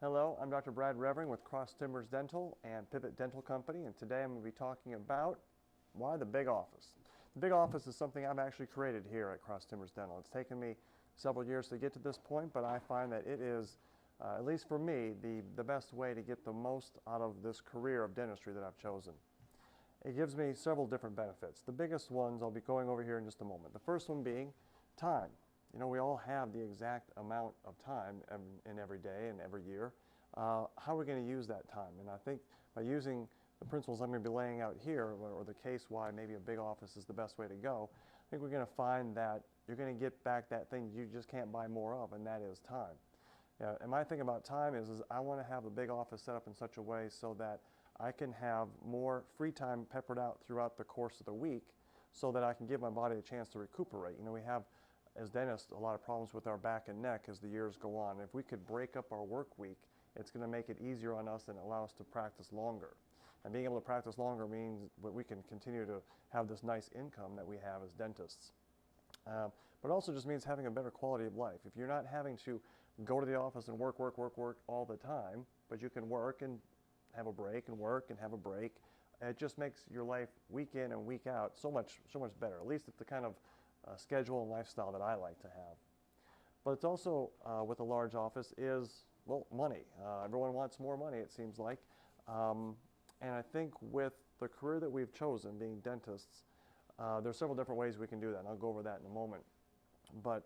Hello, I'm Dr. Brad Revering with Cross Timbers Dental and Pivot Dental Company, and today I'm going to be talking about why the big office. The big office is something I've actually created here at Cross Timbers Dental. It's taken me several years to get to this point, but I find that it is, at least for me, the best way to get the most out of this career of dentistry that I've chosen. It gives me several different benefits. The biggest ones I'll be going over here in just a moment. The first one being time. You know, we all have the exact amount of time in every day and every year. How are we going to use that time? And I think by using the principles I'm going to be laying out here, or the case why maybe a big office is the best way to go, I think we're going to find that you're going to get back that thing you just can't buy more of, and that is time. And my thing about time is I want to have the big office set up in such a way so that I can have more free time peppered out throughout the course of the week so that I can give my body a chance to recuperate. You know, we have, as dentists, a lot of problems with our back and neck as the years go on. If we could break up our work week, it's going to make it easier on us and allow us to practice longer. And being able to practice longer means that we can continue to have this nice income that we have as dentists. But it also just means having a better quality of life. If you're not having to go to the office and work all the time, but you can work and have a break and work and have a break, it just makes your life week in and week out so much better. At least it's the kind of schedule and lifestyle that I like to have. But it's also, with a large office, is, well, money. Everyone wants more money, it seems like. And I think with the career that we've chosen, being dentists, there's several different ways we can do that, and I'll go over that in a moment. But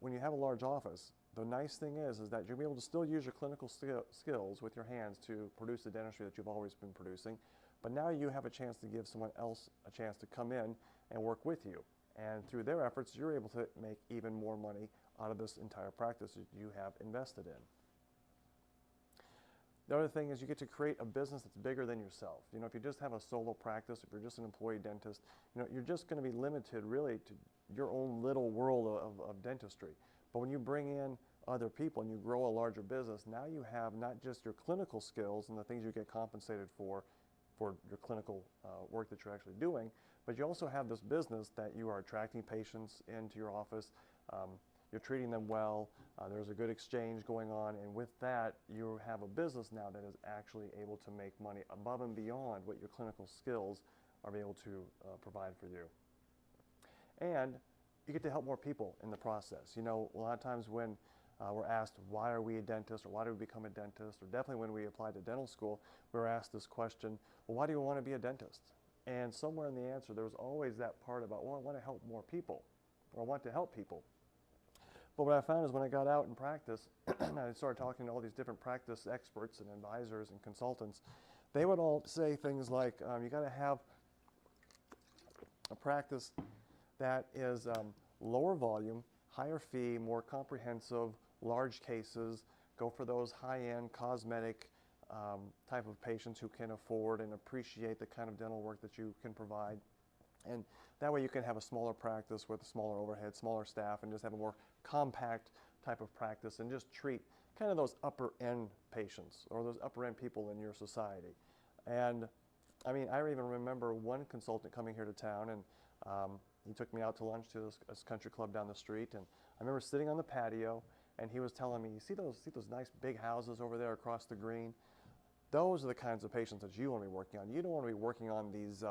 when you have a large office, the nice thing is that you'll be able to still use your clinical skills with your hands to produce the dentistry that you've always been producing, but now you have a chance to give someone else a chance to come in and work with you. And through their efforts, you're able to make even more money out of this entire practice that you have invested in. The other thing is you get to create a business that's bigger than yourself. You know, if you just have a solo practice, if you're just an employee dentist, you know, you're just going to be limited really to your own little world of dentistry. But when you bring in other people and you grow a larger business, now you have not just your clinical skills and the things you get compensated for your clinical work that you're actually doing, but you also have this business that you are attracting patients into your office, you're treating them well, there's a good exchange going on, and with that you have a business now that is actually able to make money above and beyond what your clinical skills are able to provide for you. And you get to help more people in the process. You know, a lot of times when we're asked, why are we a dentist, or why did we become a dentist, or definitely when we applied to dental school, we were asked this question, well, why do you want to be a dentist? And somewhere in the answer, there was always that part about, well, I want to help more people, or I want to help people. But what I found is when I got out in practice, and I started talking to all these different practice experts and advisors and consultants, they would all say things like, you got to have a practice that is lower volume, higher fee, more comprehensive, large cases, go for those high-end cosmetic type of patients who can afford and appreciate the kind of dental work that you can provide. And that way you can have a smaller practice with a smaller overhead, smaller staff, and just have a more compact type of practice and just treat kind of those upper-end patients or those upper-end people in your society. And I mean, I even remember one consultant coming here to town, and he took me out to lunch to this country club down the street, and I remember sitting on the patio, and he was telling me, you see those nice big houses over there across the green? Those are the kinds of patients that you want to be working on. You don't want to be working on these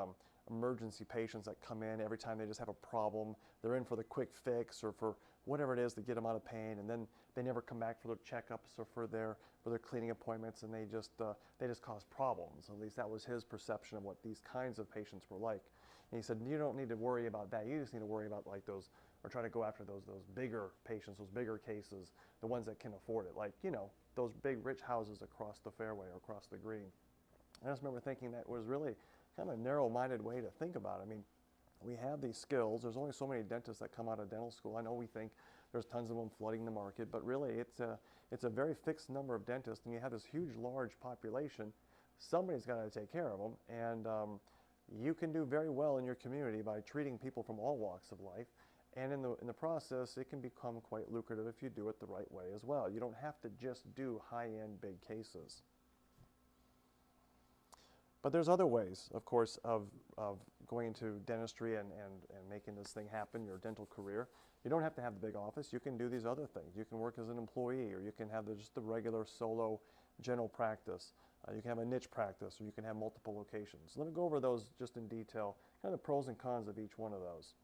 emergency patients that come in every time they just have a problem. They're in for the quick fix or for whatever it is to get them out of pain, and then they never come back for their checkups or for their cleaning appointments, and they just cause problems. At least that was his perception of what these kinds of patients were like. And he said, you don't need to worry about that. You just need to worry about like those, or try to go after those bigger patients, those bigger cases, the ones that can afford it. Like, you know, those big rich houses across the fairway or across the green. And I just remember thinking that was really kind of a narrow-minded way to think about it. I mean, we have these skills. There's only so many dentists that come out of dental school. I know we think there's tons of them flooding the market, but really it's a very fixed number of dentists, and you have this huge, large population. Somebody's got to take care of them, and you can do very well in your community by treating people from all walks of life. And in the process, it can become quite lucrative if you do it the right way as well. You don't have to just do high-end big cases. But there's other ways, of course, of going into dentistry and making this thing happen, your dental career. You don't have to have the big office. You can do these other things. You can work as an employee, or you can have just the regular solo general practice. You can have a niche practice, or you can have multiple locations. Let me go over those just in detail, kind of the pros and cons of each one of those.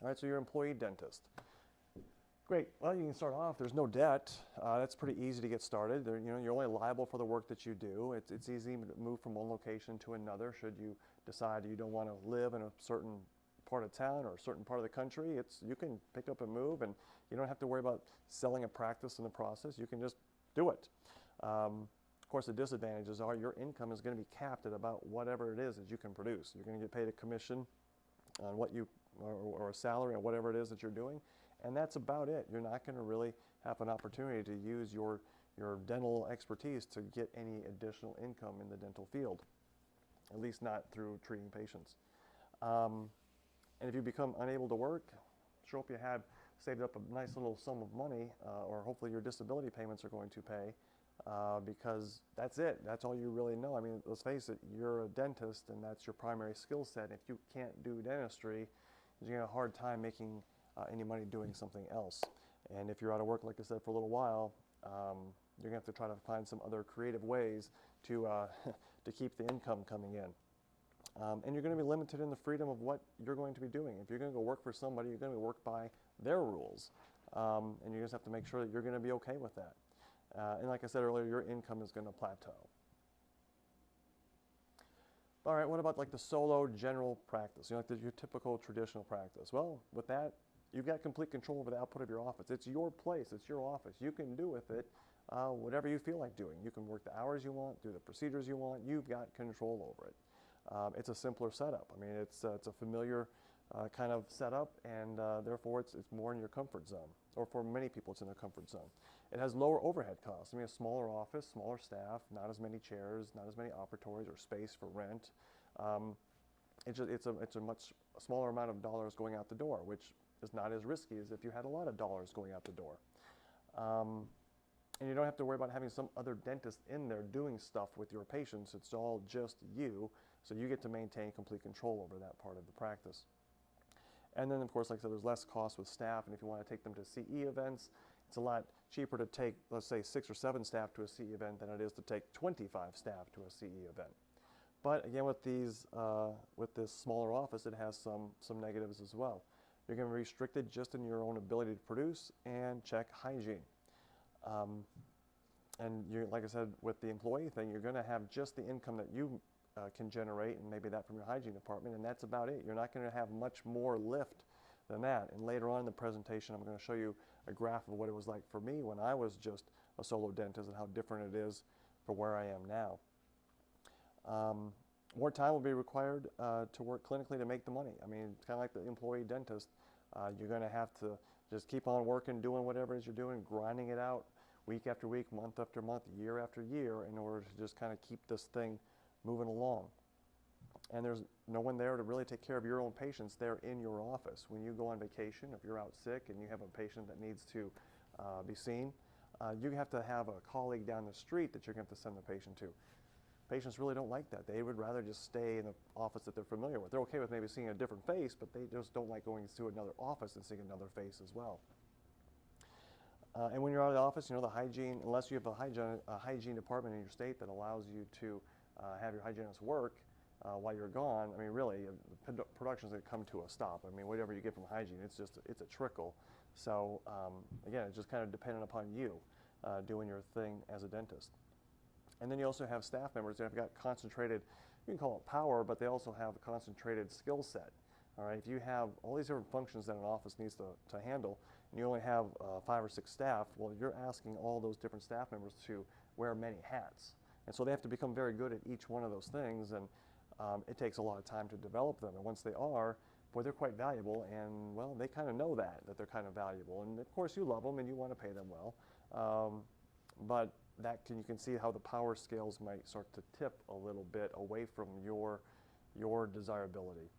All right, so you're an employee dentist. Great. Well, you can start off. There's no debt. That's pretty easy to get started. You're only liable for the work that you do. It's easy to move from one location to another. Should you decide you don't want to live in a certain part of town or a certain part of the country, you can pick up and move, and you don't have to worry about selling a practice in the process. You can just do it. Of course, the disadvantages are your income is going to be capped at about whatever it is that you can produce. You're going to get paid a commission on what you or a salary on whatever it is that you're doing. And that's about it. You're not going to really have an opportunity to use your dental expertise to get any additional income in the dental field, at least not through treating patients. And if you become unable to work, sure hope you have saved up a nice little sum of money, or hopefully your disability payments are going to pay, because that's it. That's all you really know. I mean, let's face it, you're a dentist and that's your primary skill set. If you can't do dentistry, you're going to have a hard time making any money doing something else. And if you're out of work, like I said, for a little while, you're going to have to try to find some other creative ways to, to keep the income coming in. And you're going to be limited in the freedom of what you're going to be doing. If you're going to go work for somebody, you're going to work by their rules. And you just have to make sure that you're going to be okay with that. And like I said earlier, your income is going to plateau. All right, what about like the solo general practice? Like your typical traditional practice. Well, with that, you've got complete control over the output of your office. It's your place, it's your office. You can do with it whatever you feel like doing. You can work the hours you want, do the procedures you want. You've got control over it. It's a simpler setup. I mean, it's a familiar kind of setup, and therefore it's more in your comfort zone. Or for many people, it's in their comfort zone. It has lower overhead costs. I mean, a smaller office, smaller staff, not as many chairs, not as many operatories or space for rent. It's a much smaller amount of dollars going out the door, which is not as risky as if you had a lot of dollars going out the door. And you don't have to worry about having some other dentist in there doing stuff with your patients. It's all just you, so you get to maintain complete control over that part of the practice. And then, of course, like I said, there's less cost with staff, and if you want to take them to CE events, it's a lot cheaper to take, let's say, 6 or 7 staff to a CE event than it is to take 25 staff to a CE event. But again, with this smaller office, it has some negatives as well. You're going to be restricted just in your own ability to produce and check hygiene. And like I said, with the employee thing, you're going to have just the income that you can generate, and maybe that from your hygiene department, and that's about it. You're not going to have much more lift than that. And later on in the presentation, I'm going to show you a graph of what it was like for me when I was just a solo dentist and how different it is for where I am now. More time will be required to work clinically to make the money. I mean, it's kind of like the employee dentist. You're going to have to just keep on working, doing whatever it is you're doing, grinding it out week after week, month after month, year after year, in order to just kind of keep this thing moving along. And there's no one there to really take care of your own patients there in your office. When you go on vacation, if you're out sick and you have a patient that needs to be seen, you have to have a colleague down the street that you're going to have to send the patient to. Patients really don't like that. They would rather just stay in the office that they're familiar with. They're okay with maybe seeing a different face, but they just don't like going to another office and seeing another face as well. And when you're out of the office, the hygiene, unless you have a hygiene department in your state that allows you to have your hygienist work while you're gone, I mean, really, the production's going to come to a stop. I mean, whatever you get from hygiene, it's a trickle. So again, it's just kind of dependent upon you doing your thing as a dentist. And then you also have staff members that have got concentrated, you can call it power, but they also have a concentrated skill set. All right, if you have all these different functions that an office needs to handle, and you only have 5 or 6 staff, well, you're asking all those different staff members to wear many hats. And so they have to become very good at each one of those things, and it takes a lot of time to develop them. And once they are, boy, they're quite valuable, and well, they kind of know that they're kind of valuable. And of course, you love them and you want to pay them well. But you can see how the power scales might start to tip a little bit away from your desirability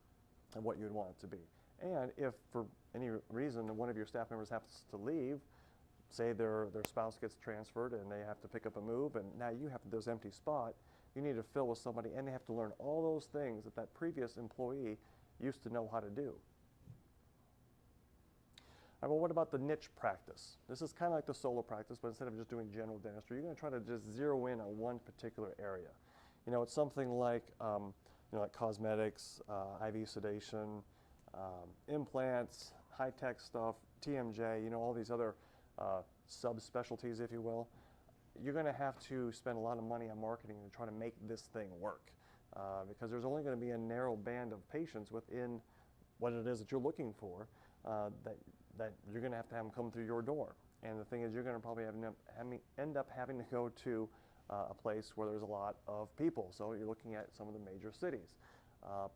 and what you'd want it to be. And if for any reason one of your staff members happens to leave, say their spouse gets transferred and they have to pick up a move, and now you have this empty spot, you need to fill with somebody, and they have to learn all those things that previous employee used to know how to do. right, well, what about the niche practice? This is kind of like the solo practice, but instead of just doing general dentistry, you're going to try to just zero in on one particular area. You know, it's something like, like cosmetics, IV sedation, implants, high-tech stuff, TMJ, all these other subspecialties, if you will. You're going to have to spend a lot of money on marketing to try to make this thing work, because there's only going to be a narrow band of patients within what it is that you're looking for, that you're going to have them come through your door. And the thing is, you're going to probably end up having to go to a place where there's a lot of people. So you're looking at some of the major cities. Of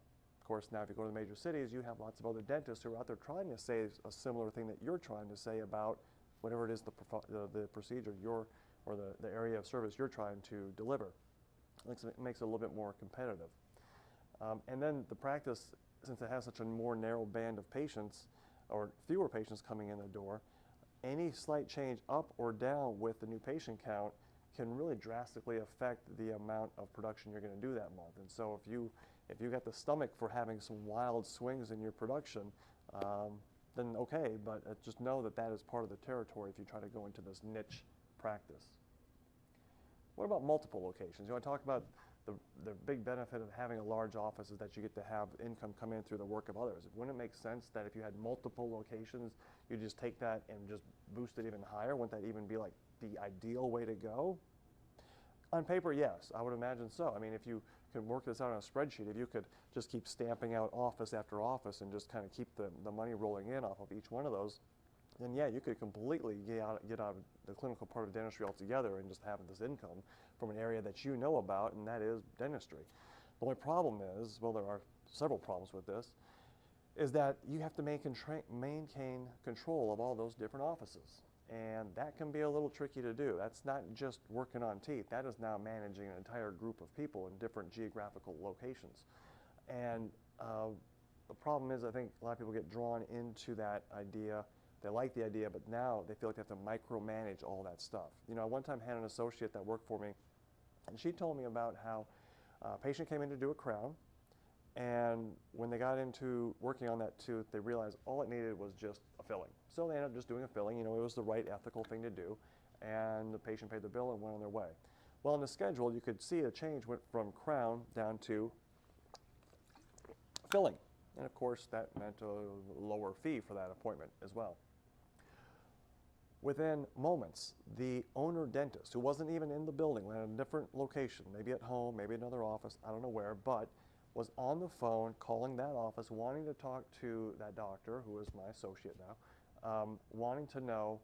course, now if you go to the major cities, you have lots of other dentists who are out there trying to say a similar thing that you're trying to say about whatever it is the procedure or the area of service you're trying to deliver. It makes it a little bit more competitive. And then the practice, since it has such a more narrow band of patients, or fewer patients coming in the door, any slight change up or down with the new patient count can really drastically affect the amount of production you're going to do that month. And so if you got the stomach for having some wild swings in your production, then okay, but just know that that is part of the territory if you try to go into this niche practice. What about multiple locations? You want to talk about the big benefit of having a large office is that you get to have income come in through the work of others. Wouldn't it make sense that if you had multiple locations, you just take that and just boost it even higher? Wouldn't that even be like the ideal way to go? On paper, yes, I would imagine so. I mean, if you can work this out on a spreadsheet, if you could just keep stamping out office after office and just kind of keep the money rolling in off of each one of those, then yeah, you could completely get out of the clinical part of dentistry altogether and just have this income from an area that you know about, and that is dentistry. The only problem is, well, there are several problems with this, is that you have to maintain control of all those different offices. And that can be a little tricky to do. That's not just working on teeth. That is now managing an entire group of people in different geographical locations. And the problem is, I think a lot of people get drawn into that idea. They like the idea, but now they feel like they have to micromanage all that stuff. I one time had an associate that worked for me, and she told me about how a patient came in to do a crown, and when they got into working on that tooth, they realized all it needed was just a filling. So they ended up just doing a filling. It was the right ethical thing to do, and the patient paid the bill and went on their way. Well, in the schedule, you could see a change went from crown down to filling. And of course, that meant a lower fee for that appointment as well. Within moments, the owner dentist, who wasn't even in the building, went at a different location, maybe at home, maybe another office, I don't know where, but was on the phone calling that office, wanting to talk to that doctor, who is my associate now, wanting to know,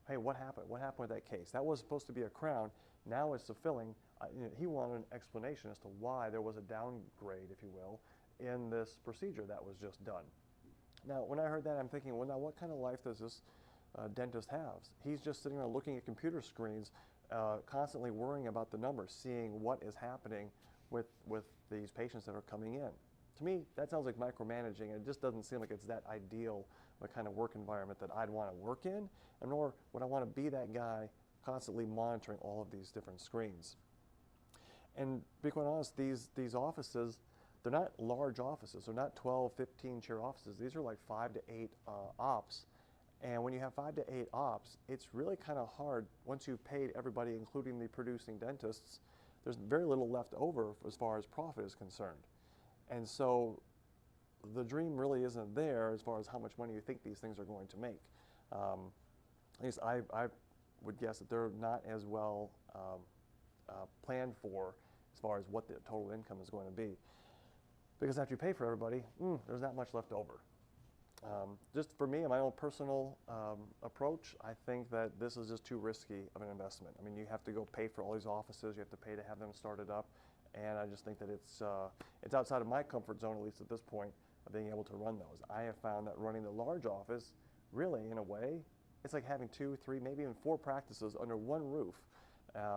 hey, what happened? What happened with that case? That was supposed to be a crown. Now it's a filling. He wanted an explanation as to why there was a downgrade, if you will, in this procedure that was just done. Now, when I heard that, I'm thinking, well, now what kind of life does this dentist have? He's just sitting around looking at computer screens, constantly worrying about the numbers, seeing what is happening with these patients that are coming in. To me, that sounds like micromanaging, and it just doesn't seem like it's that ideal of a kind of work environment that I'd want to work in, and nor would I want to be that guy constantly monitoring all of these different screens. And to be quite honest, these offices, they're not large offices. They're not 12, 15 chair offices. These are like 5 to 8 ops. And when you have 5 to 8 ops, it's really kind of hard once you've paid everybody, including the producing dentists. There's very little left over as far as profit is concerned. And so the dream really isn't there as far as how much money you think these things are going to make. At least I would guess that they're not as well planned for as far as what the total income is going to be. Because after you pay for everybody, there's not much left over. Just for me and my own personal approach, I think that this is just too risky of an investment. I mean, you have to go pay for all these offices, you have to pay to have them started up, and I just think that it's outside of my comfort zone, at least at this point, of being able to run those. I have found that running the large office, really, in a way, it's like having 2, 3, maybe even 4 practices under one roof.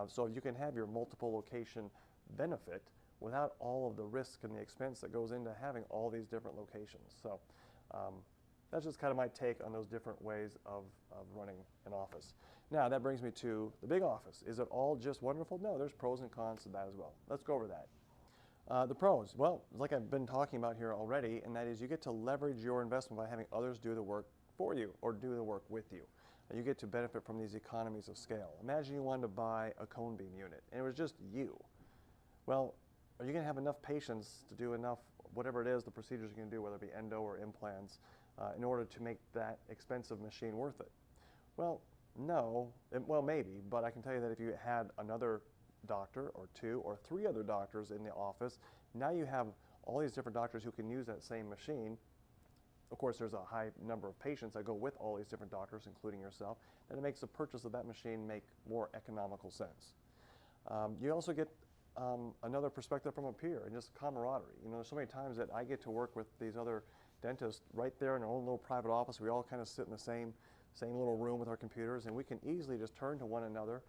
So you can have your multiple location benefit without all of the risk and the expense that goes into having all these different locations. So that's just kind of my take on those different ways of running an office. Now that brings me to the big office. Is it all just wonderful? No, there's pros and cons to that as well. Let's go over that. The pros, well, like I've been talking about here already, and that is you get to leverage your investment by having others do the work for you or do the work with you. You get to benefit from these economies of scale. Imagine you wanted to buy a cone beam unit and it was just you. Well, are you going to have enough patients to do enough, whatever it is, the procedures you can do, whether it be endo or implants, in order to make that expensive machine worth it? Well, no, well maybe, but I can tell you that if you had another doctor or 2 or 3 other doctors in the office, now you have all these different doctors who can use that same machine. Of course, there's a high number of patients that go with all these different doctors, including yourself, and it makes the purchase of that machine make more economical sense. You also get another perspective from a peer and just camaraderie. You know, there's so many times that I get to work with these other dentists right there in our own little private office. We all kind of sit in the same little room with our computers, and we can easily just turn to one another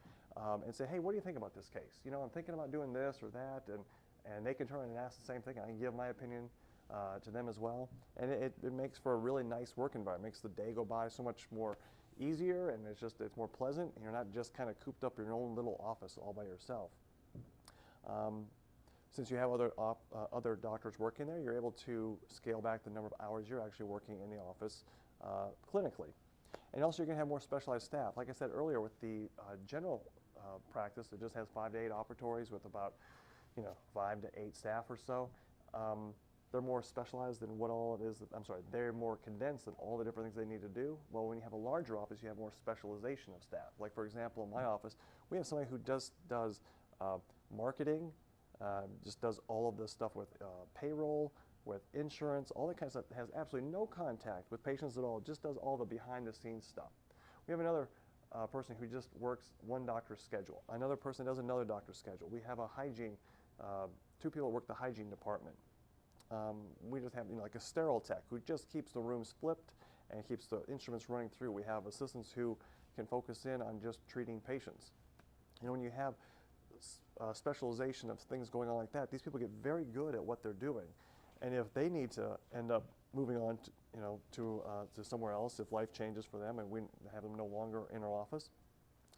and say, hey, what do you think about this case? You know, I'm thinking about doing this or that, and they can turn and ask the same thing. I can give my opinion to them as well, and it makes for a really nice work environment. It makes the day go by so much more easier, and it's more pleasant, and you're not just kind of cooped up in your own little office all by yourself. Since you have other doctors working there, you're able to scale back the number of hours you're actually working in the office clinically. And also you're going to have more specialized staff. Like I said earlier, with the general practice, it just has 5 to 8 operatories with about 5 to 8 staff or so. They're more specialized than what all it is. They're more condensed than all the different things they need to do. Well, when you have a larger office, you have more specialization of staff. Like for example, in my office, we have somebody who does marketing, just does all of this stuff with payroll, with insurance, all that kind of stuff, has absolutely no contact with patients at all, just does all the behind the scenes stuff. We have another person who just works one doctor's schedule. Another person does another doctor's schedule. We have a hygiene, 2 people that work the hygiene department. We just have like a sterile tech who just keeps the rooms flipped and keeps the instruments running through. We have assistants who can focus in on just treating patients. When you have specialization of things going on like that, these people get very good at what they're doing. And if they need to end up moving on to somewhere else, if life changes for them and we have them no longer in our office,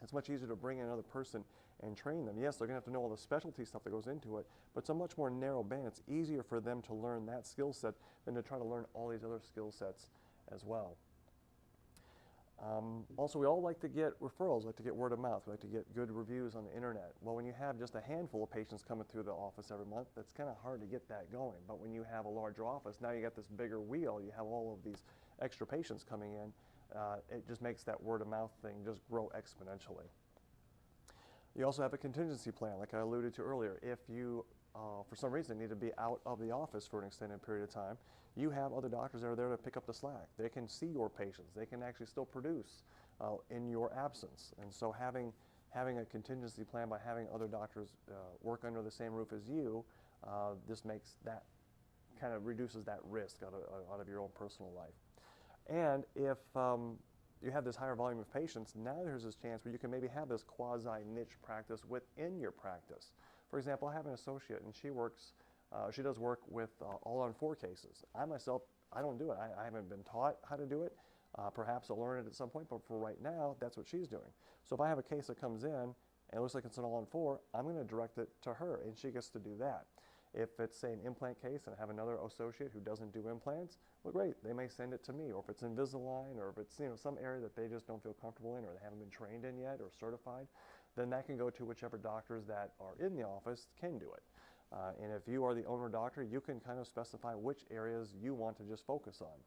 it's much easier to bring in another person and train them. Yes, they're going to have to know all the specialty stuff that goes into it, but it's a much more narrow band. It's easier for them to learn that skill set than to try to learn all these other skill sets as well. Also, we all like to get referrals, like to get word of mouth, we like to get good reviews on the internet. Well, when you have just a handful of patients coming through the office every month, that's kind of hard to get that going. But when you have a larger office, now you got this bigger wheel, you have all of these extra patients coming in, it just makes that word of mouth thing just grow exponentially. You also have a contingency plan, like I alluded to earlier. If you, for some reason, need to be out of the office for an extended period of time, you have other doctors that are there to pick up the slack. They can see your patients. They can actually still produce in your absence. And so having a contingency plan by having other doctors work under the same roof as you, this makes that, kind of reduces that risk out of your own personal life. And if you have this higher volume of patients, now there's this chance where you can maybe have this quasi-niche practice within your practice. For example, I have an associate, and she does work with all-on-4 cases. I myself, I don't do it. I haven't been taught how to do it. Perhaps I'll learn it at some point, but for right now, that's what she's doing. So if I have a case that comes in, and it looks like it's an all-on-4, I'm going to direct it to her, and she gets to do that. If it's, say, an implant case and I have another associate who doesn't do implants, well, great, they may send it to me. Or if it's Invisalign, or if it's some area that they just don't feel comfortable in, or they haven't been trained in yet or certified, then that can go to whichever doctors that are in the office can do it. And if you are the owner doctor, you can kind of specify which areas you want to just focus on.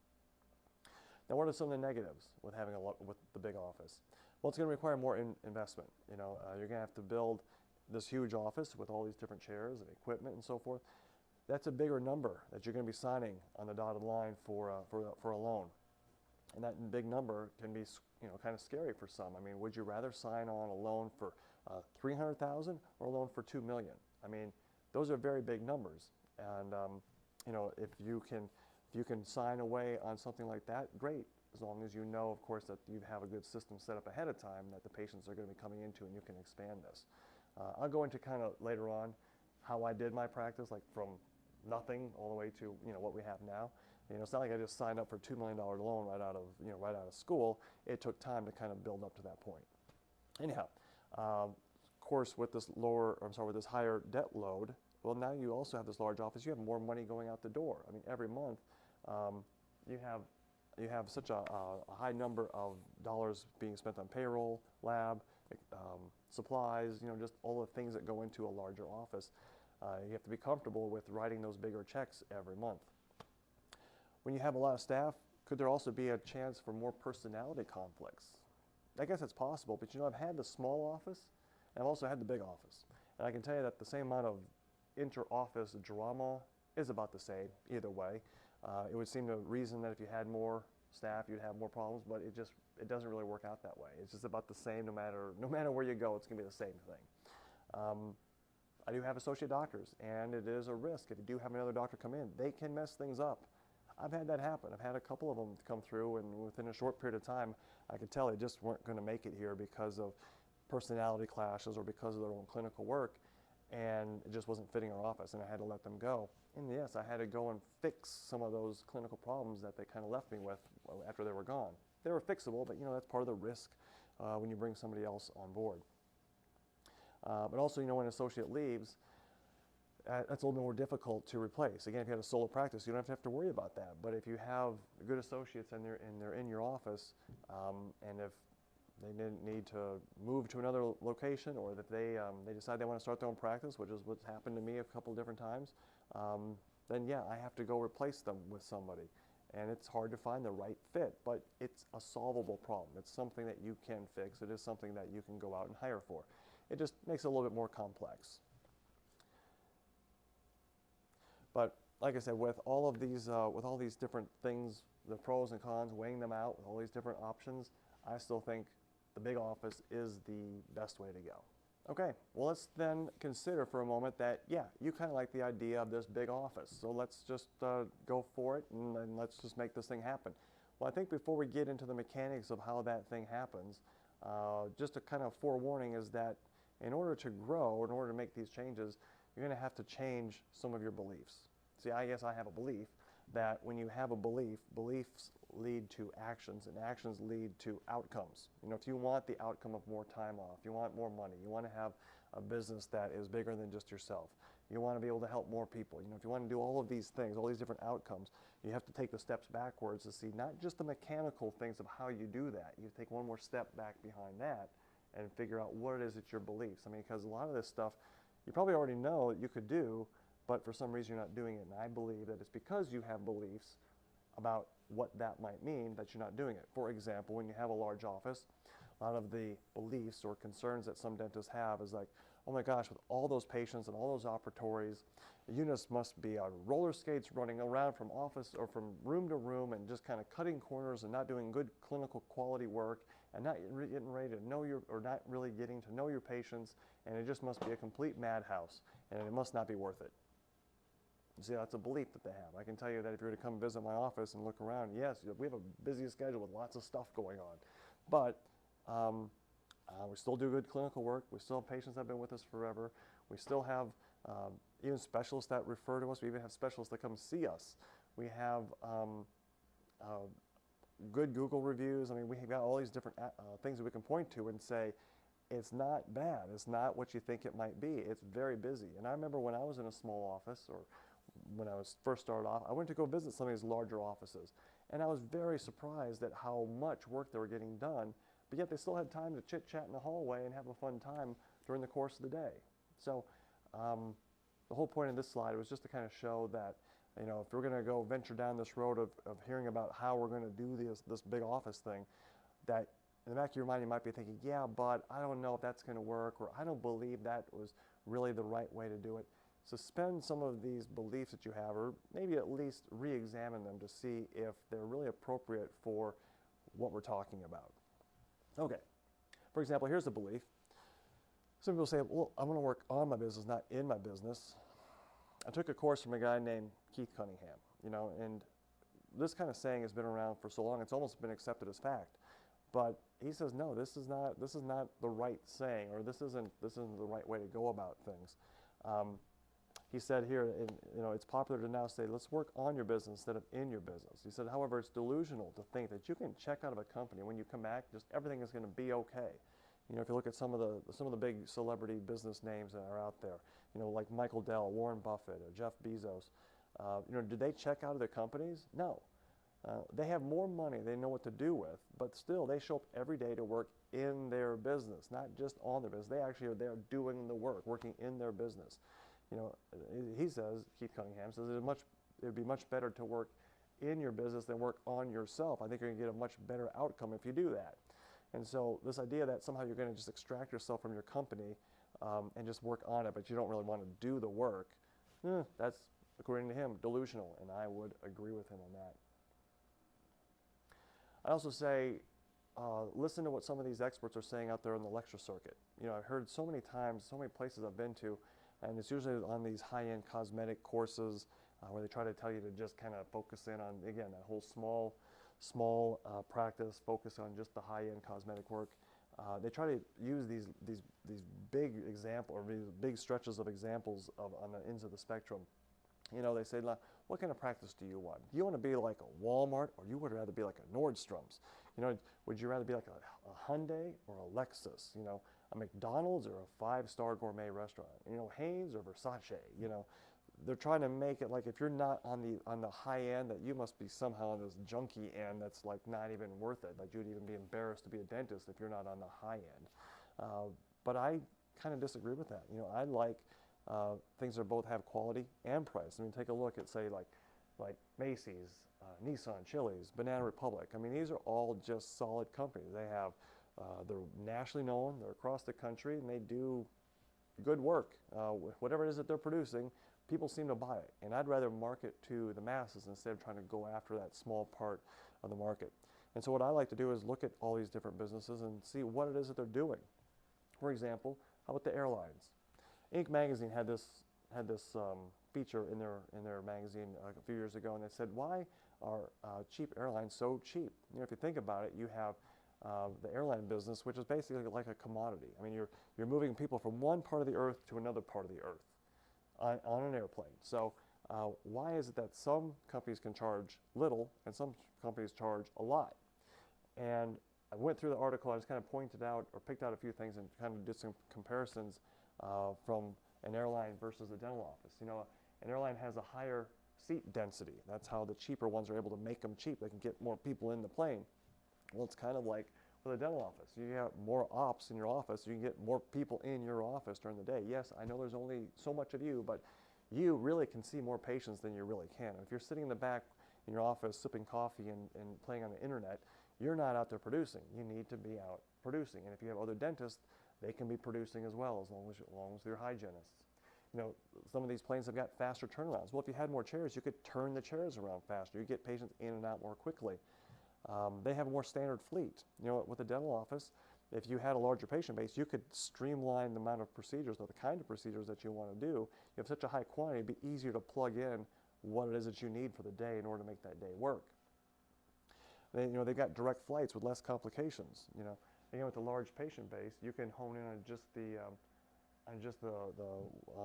Now, what are some of the negatives with having with the big office? Well, it's going to require more investment. You're going to have to build this huge office with all these different chairs and equipment and so forth. That's a bigger number that you're going to be signing on the dotted line for a loan. And that big number can be kind of scary for some. I mean, would you rather sign on a loan for $300,000 or a loan for $2 million? I mean, those are very big numbers. And if you can sign away on something like that, great. As long as you know, of course, that you have a good system set up ahead of time that the patients are going to be coming into, and you can expand this. I'll go into kind of later on how I did my practice, like from nothing all the way to what we have now. It's not like I just signed up for a $2 million loan right out of school. It took time to kind of build up to that point. Anyhow, of course, with this with this higher debt load, well, now you also have this large office. You have more money going out the door. I mean, every month you have you have such a high number of dollars being spent on payroll, lab, supplies, just all the things that go into a larger office. You have to be comfortable with writing those bigger checks every month. When you have a lot of staff, could there also be a chance for more personality conflicts? I guess it's possible, but I've had the small office, and I've also had the big office. And I can tell you that the same amount of inter-office drama is about the same either way. It would seem to reason that if you had more staff, you'd have more problems, but it doesn't really work out that way. It's just about the same no matter where you go, it's going to be the same thing. I do have associate doctors, and it is a risk. If you do have another doctor come in, they can mess things up. I've had that happen. I've had a couple of them come through, and within a short period of time, I could tell they just weren't going to make it here because of personality clashes or because of their own clinical work, and it just wasn't fitting our office, and I had to let them go. And yes, I had to go and fix some of those clinical problems that they kind of left me with after they were gone. They were fixable, but that's part of the risk when you bring somebody else on board. But also, when an associate leaves, that's a little bit more difficult to replace. Again, if you have a solo practice, you don't have to worry about that. But if you have good associates and they're in your office, and if they didn't need to move to another location, or that they decide they want to start their own practice, which is what's happened to me a couple of different times, then yeah, I have to go replace them with somebody. And it's hard to find the right fit, but it's a solvable problem. It's something that you can fix. It is something that you can go out and hire for. It just makes it a little bit more complex. But like I said, with all these different things, the pros and cons, weighing them out with all these different options, I still think the big office is the best way to go. Okay, well, let's then consider for a moment that, yeah, you kind of like the idea of this big office. So let's just go for it, and let's just make this thing happen. Well, I think before we get into the mechanics of how that thing happens, just a kind of forewarning is that in order to grow, in order to make these changes, you're going to have to change some of your beliefs. See, I guess I have a belief that when you have a belief, beliefs lead to actions, and actions lead to outcomes. If you want the outcome of more time off, you want more money, you want to have a business that is bigger than just yourself, you want to be able to help more people, if you want to do all of these things, all these different outcomes, you have to take the steps backwards to see not just the mechanical things of how you do that. You take one more step back behind that and figure out what it is that your beliefs. Because a lot of this stuff you probably already know that you could do, but for some reason you're not doing it. And I believe that it's because you have beliefs about what that might mean that you're not doing it. For example, when you have a large office, a lot of the beliefs or concerns that some dentists have is like, oh my gosh, with all those patients and all those operatories, units must be on roller skates running around from office or from room to room and just kind of cutting corners and not doing good clinical quality work and not getting ready to know or not really getting to know your patients, and it just must be a complete madhouse and it must not be worth it. See, that's a belief that they have. I can tell you that if you were to come visit my office and look around, yes, we have a busy schedule with lots of stuff going on, but we still do good clinical work. We still have patients that have been with us forever. We still have even specialists that refer to us. We even have specialists that come see us. We have good Google reviews. We've got all these different things that we can point to and say, it's not bad. It's not what you think it might be. It's very busy. And I remember when I was in a small office, or when I was first started off, I went to go visit some of these larger offices. And I was very surprised at how much work they were getting done, but yet they still had time to chit-chat in the hallway and have a fun time during the course of the day. So the whole point of this slide was just to kind of show that, if we're going to go venture down this road of hearing about how we're going to do this big office thing, that in the back of your mind you might be thinking, yeah, but I don't know if that's going to work, or I don't believe that was really the right way to do it. Suspend some of these beliefs that you have, or maybe at least re-examine them to see if they're really appropriate for what we're talking about. Okay, for example, here's a belief. Some people say, well, I'm going to work on my business, not in my business. I took a course from a guy named Keith Cunningham, and this kind of saying has been around for so long, it's almost been accepted as fact. But he says, no, this is not the right saying, or this isn't the right way to go about things. He said here, it's popular to now say, let's work on your business instead of in your business. He said, however, it's delusional to think that you can check out of a company, when you come back, just everything is going to be okay. If you look at some of the big celebrity business names that are out there, like Michael Dell, Warren Buffett, or Jeff Bezos, did they check out of their companies? No. They have more money they know what to do with, but still they show up every day to work in their business, not just on their business. They actually are there doing the work, working in their business. You know, he says, Keith Cunningham says, it'd be much better to work in your business than work on yourself. I think you're going to get a much better outcome if you do that. And so this idea that somehow you're going to just extract yourself from your company and just work on it, but you don't really want to do the work, that's, according to him, delusional, and I would agree with him on that. I also say, listen to what some of these experts are saying out there in the lecture circuit. You know, I've heard so many times, so many places I've been to, and it's usually on these high-end cosmetic courses where they try to tell you to just kind of focus in on, again, that whole small practice, focus on just the high-end cosmetic work. They try to use these big examples, or these big stretches of examples on the ends of the spectrum. You know, they say, what kind of practice do you want? Do you want to be like a Walmart, or you would rather be like a Nordstrom's? You know, would you rather be like a Hyundai or a Lexus? You know, a McDonald's or a 5-star gourmet restaurant? You know, Hanes or Versace? You know, they're trying to make it like if you're not on the high end, that you must be somehow on this junky end that's like not even worth it. Like you'd even be embarrassed to be a dentist if you're not on the high end. But I kind of disagree with that. You know, I like things that both have quality and price. I mean, take a look at, say, like Macy's, Nissan, Chili's, Banana Republic. I mean, these are all just solid companies. They have, they're nationally known, they're across the country, and they do good work. Whatever it is that they're producing, people seem to buy it. And I'd rather market to the masses instead of trying to go after that small part of the market. And so what I like to do is look at all these different businesses and see what it is that they're doing. For example, how about the airlines? Inc. magazine had this feature in their magazine a few years ago, and it said, why are cheap airlines so cheap? You know, if you think about it, you have the airline business, which is basically like a commodity. I mean, you're moving people from one part of the earth to another part of the earth on an airplane. So why is it that some companies can charge little and some companies charge a lot? And I went through the article, I just kind of pointed out or picked out a few things and kind of did some comparisons from an airline versus a dental office. You know, an airline has a higher seat density. That's how the cheaper ones are able to make them cheap. They can get more people in the plane. Well, it's kind of like with a dental office. You have more ops in your office, you can get more people in your office during the day. Yes, I know there's only so much of you, but you really can see more patients than you really can. And if you're sitting in the back in your office sipping coffee and playing on the internet, you're not out there producing. You need to be out producing. And if you have other dentists, they can be producing as well, as long as they're hygienists. You know, some of these planes have got faster turnarounds. Well, if you had more chairs, you could turn the chairs around faster. You get patients in and out more quickly. They have a more standard fleet. You know, with a dental office, if you had a larger patient base, you could streamline the amount of procedures or the kind of procedures that you want to do. You have such a high quantity, it'd be easier to plug in what it is that you need for the day in order to make that day work. You know, they've got direct flights with less complications. You know, again, with a large patient base, you can hone in on just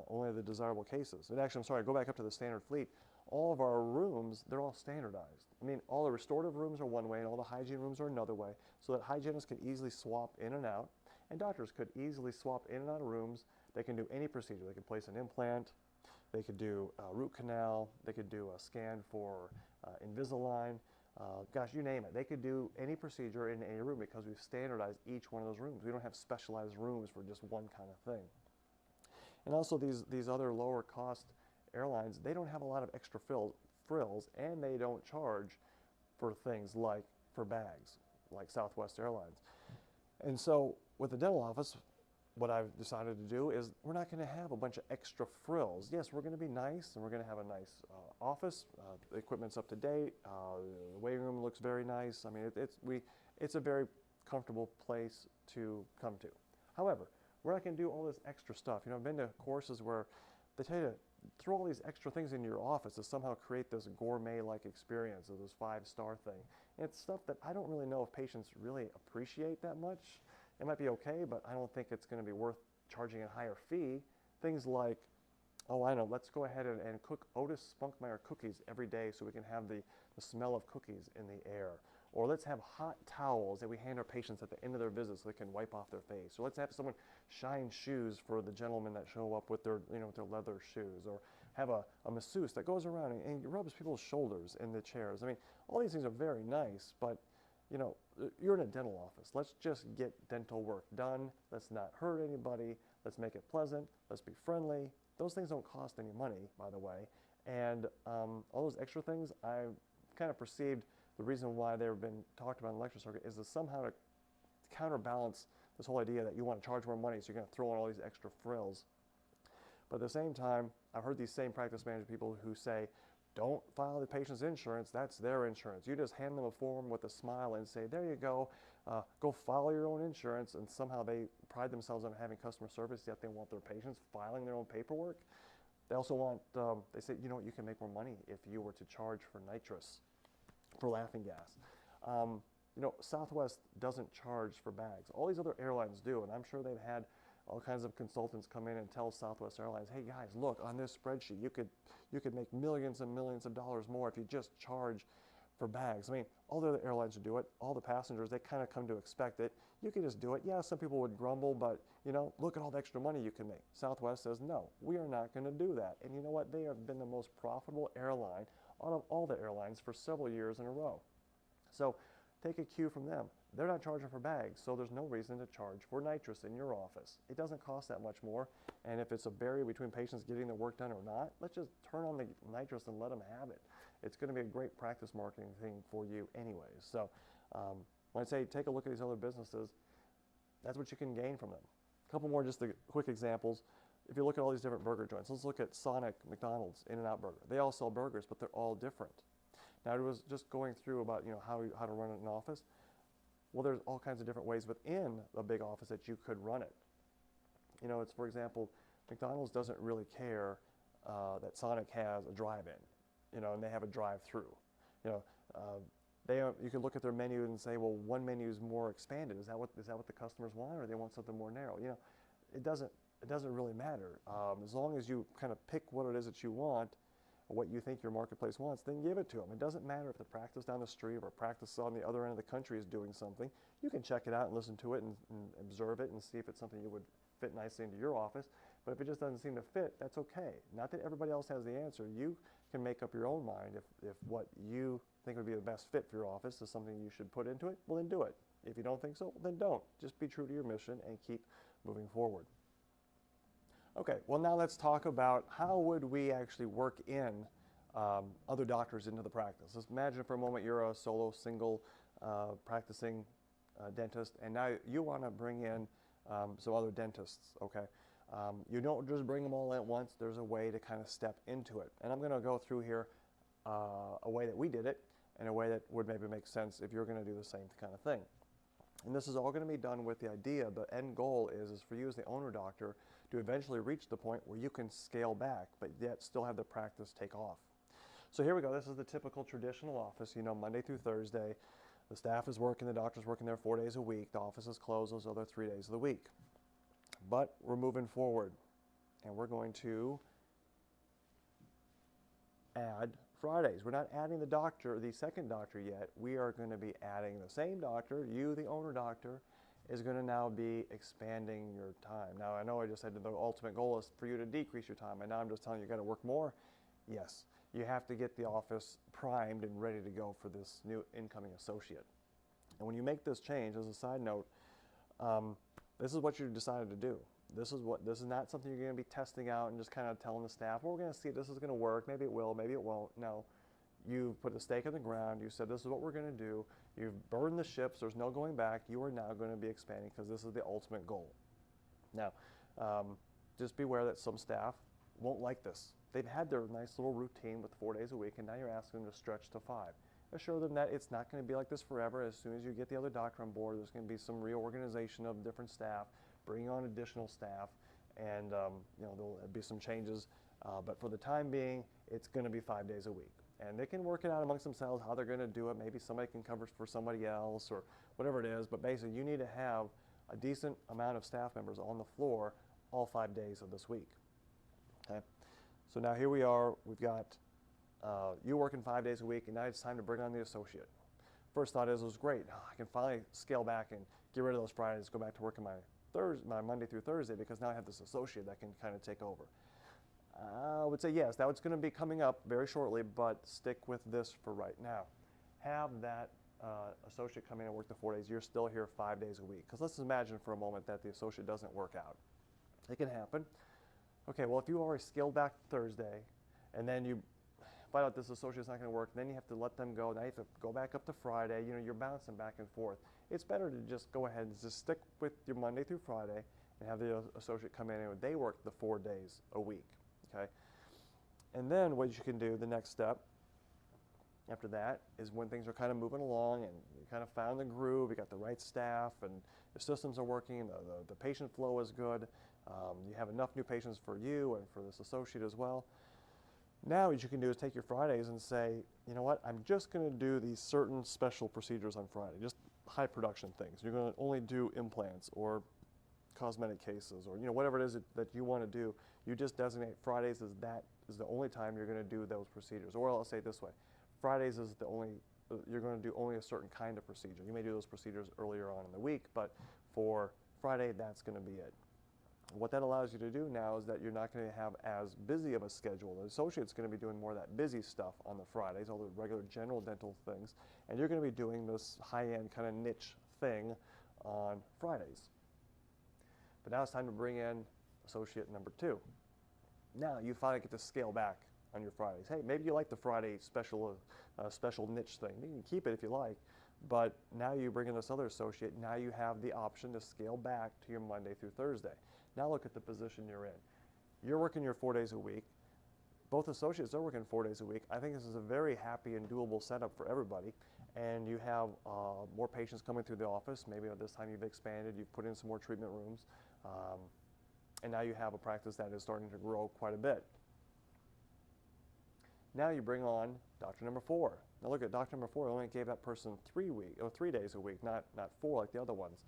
only the desirable cases. And actually, I'm sorry, go back up to the standard fleet. All of our rooms, they're all standardized. I mean, all the restorative rooms are one way and all the hygiene rooms are another way, so that hygienists can easily swap in and out, and doctors could easily swap in and out of rooms. They can do any procedure. They can place an implant, they could do a root canal, they could do a scan for Invisalign, gosh, you name it. They could do any procedure in any room because we've standardized each one of those rooms. We don't have specialized rooms for just one kind of thing. And also these other lower cost airlines, they don't have a lot of extra frills, and they don't charge for things like for bags, like Southwest Airlines. And so with the dental office, what I've decided to do is we're not going to have a bunch of extra frills. Yes, we're going to be nice, and we're going to have a nice office. The equipment's up to date. The waiting room looks very nice. I mean, it's a very comfortable place to come to. However, we're not going to do all this extra stuff. You know, I've been to courses where they tell you to throw all these extra things in your office to somehow create this gourmet-like experience of this 5-star thing. And it's stuff that I don't really know if patients really appreciate that much. It might be okay, but I don't think it's going to be worth charging a higher fee. Things like, oh, I know, let's go ahead and cook Otis Spunkmeyer cookies every day so we can have the smell of cookies in the air. Or let's have hot towels that we hand our patients at the end of their visit so they can wipe off their face. Or let's have someone shine shoes for the gentlemen that show up with their, you know, with their leather shoes. Or have a masseuse that goes around and rubs people's shoulders in the chairs. I mean, all these things are very nice, but you know, you're in a dental office. Let's just get dental work done. Let's not hurt anybody. Let's make it pleasant. Let's be friendly. Those things don't cost any money, by the way. And all those extra things, I kind of perceived the reason why they've been talked about in the lecture circuit is to somehow to counterbalance this whole idea that you want to charge more money, so you're going to throw in all these extra frills. But at the same time, I've heard these same practice management people who say, don't file the patient's insurance, that's their insurance. You just hand them a form with a smile and say, there you go, go file your own insurance, and somehow they pride themselves on having customer service, yet they want their patients filing their own paperwork. They also want, they say, you know what, you can make more money if you were to charge for nitrous, for laughing gas. You know, Southwest doesn't charge for bags. All these other airlines do, and I'm sure they've had all kinds of consultants come in and tell Southwest Airlines, hey guys, look, on this spreadsheet, you could make millions and millions of dollars more if you just charge for bags. I mean, all the other airlines do it. All the passengers, they kind of come to expect it. You can just do it. Yeah, some people would grumble, but you know, look at all the extra money you can make. Southwest says, no, we are not going to do that. And you know what? They have been the most profitable airline out of all the airlines for several years in a row. So take a cue from them. They're not charging for bags, so there's no reason to charge for nitrous in your office. It doesn't cost that much more, and if it's a barrier between patients getting their work done or not, let's just turn on the nitrous and let them have it. It's going to be a great practice marketing thing for you anyways. So when I say take a look at these other businesses, that's what you can gain from them. A couple more just the quick examples. If you look at all these different burger joints, let's look at Sonic, McDonald's, In-N-Out Burger. They all sell burgers, but they're all different. Now, I was just going through about, you know, how to run an office. Well, there's all kinds of different ways within a big office that you could run it. You know, it's, for example, McDonald's doesn't really care that Sonic has a drive-in, you know, and they have a drive-through. You know, you can look at their menu and say, well, one menu is more expanded. Is that what the customers want, or they want something more narrow? You know, it doesn't really matter. As long as you kind of pick what it is that you want, what you think your marketplace wants, then give it to them. It doesn't matter if the practice down the street or a practice on the other end of the country is doing something. You can check it out and listen to it and observe it and see if it's something you would fit nicely into your office. But if it just doesn't seem to fit, that's okay. Not that everybody else has the answer. You can make up your own mind if what you think would be the best fit for your office is something you should put into it, well then do it. If you don't think so, then don't. Just be true to your mission and keep moving forward. Okay, well now let's talk about how would we actually work in other doctors into the practice. Let's imagine for a moment you're a solo, single practicing dentist, and now you want to bring in some other dentists, okay? You don't just bring them all at once. There's a way to kind of step into it. And I'm going to go through here a way that we did it and a way that would maybe make sense if you're going to do the same kind of thing. And this is all going to be done with the idea, the end goal is for you as the owner doctor to eventually reach the point where you can scale back, but yet still have the practice take off. So here we go. This is the typical traditional office, you know, Monday through Thursday. The staff is working, the doctor's working there 4 days a week. The office is closed those other 3 days of the week. But we're moving forward, and we're going to add Fridays. We're not adding the doctor, the second doctor yet. We are going to be adding the same doctor. You, the owner doctor, is going to now be expanding your time. Now, I know I just said the ultimate goal is for you to decrease your time, and now I'm just telling you got to work more. Yes, you have to get the office primed and ready to go for this new incoming associate. And when you make this change, as a side note, this is what you decided to do. This is not something you're going to be testing out and just kind of telling the staff, well, we're going to see if this is going to work. Maybe it will, maybe it won't. No, you put a stake in the ground. You said, this is what we're going to do. You've burned the ships. There's no going back. You are now going to be expanding because this is the ultimate goal. Now, just beware that some staff won't like this. They've had their nice little routine with 4 days a week, and now you're asking them to stretch to 5. Assure them that it's not going to be like this forever. As soon as you get the other doctor on board, there's going to be some reorganization of different staff, bringing on additional staff, and you know, there'll be some changes. But for the time being, it's going to be 5 days a week. And they can work it out amongst themselves how they're going to do it. Maybe somebody can cover for somebody else or whatever it is. But basically, you need to have a decent amount of staff members on the floor all 5 days of this week. Okay. So now here we are. We've got you working 5 days a week, and now it's time to bring on the associate. First thought is, it was great. I can finally scale back and get rid of those Fridays, go back to working my Monday through Thursday, because now I have this associate that can kind of take over. I would say yes, that's going to be coming up very shortly, but stick with this for right now. Have that associate come in and work the 4 days. You're still here 5 days a week. Because let's imagine for a moment that the associate doesn't work out. It can happen. Okay, well, if you already scaled back Thursday, and then you find out this associate's not going to work, then you have to let them go. Now you have to go back up to Friday. You know, you're bouncing back and forth. It's better to just go ahead and just stick with your Monday through Friday and have the associate come in and they work the 4 days a week. Okay, and then what you can do, the next step after that, is when things are kind of moving along and you kind of found the groove, you got the right staff and the systems are working, the patient flow is good, you have enough new patients for you and for this associate as well. Now what you can do is take your Fridays and say, you know what, I'm just going to do these certain special procedures on Friday, just high production things. You're going to only do implants or cosmetic cases, or whatever it is that you want to do. You just designate Fridays as that is the only time you're going to do those procedures. Or I'll say it this way, Fridays is the only, you're going to do only a certain kind of procedure. You may do those procedures earlier on in the week, but for Friday, that's going to be it. What that allows you to do now is that you're not going to have as busy of a schedule. The associate's going to be doing more of that busy stuff on the Fridays, all the regular general dental things, and you're going to be doing this high-end kind of niche thing on Fridays. But now it's time to bring in associate number 2. Now you finally get to scale back on your Fridays. Hey, maybe you like the Friday special niche thing. You can keep it if you like, but now you bring in this other associate. Now you have the option to scale back to your Monday through Thursday. Now look at the position you're in. You're working your 4 days a week. Both associates are working 4 days a week. I think this is a very happy and doable setup for everybody. And you have more patients coming through the office. Maybe at this time you've expanded, you've put in some more treatment rooms. And now you have a practice that is starting to grow quite a bit. Now you bring on doctor number 4. Now look at doctor number 4, only gave that person 3 days a week, not 4 like the other ones.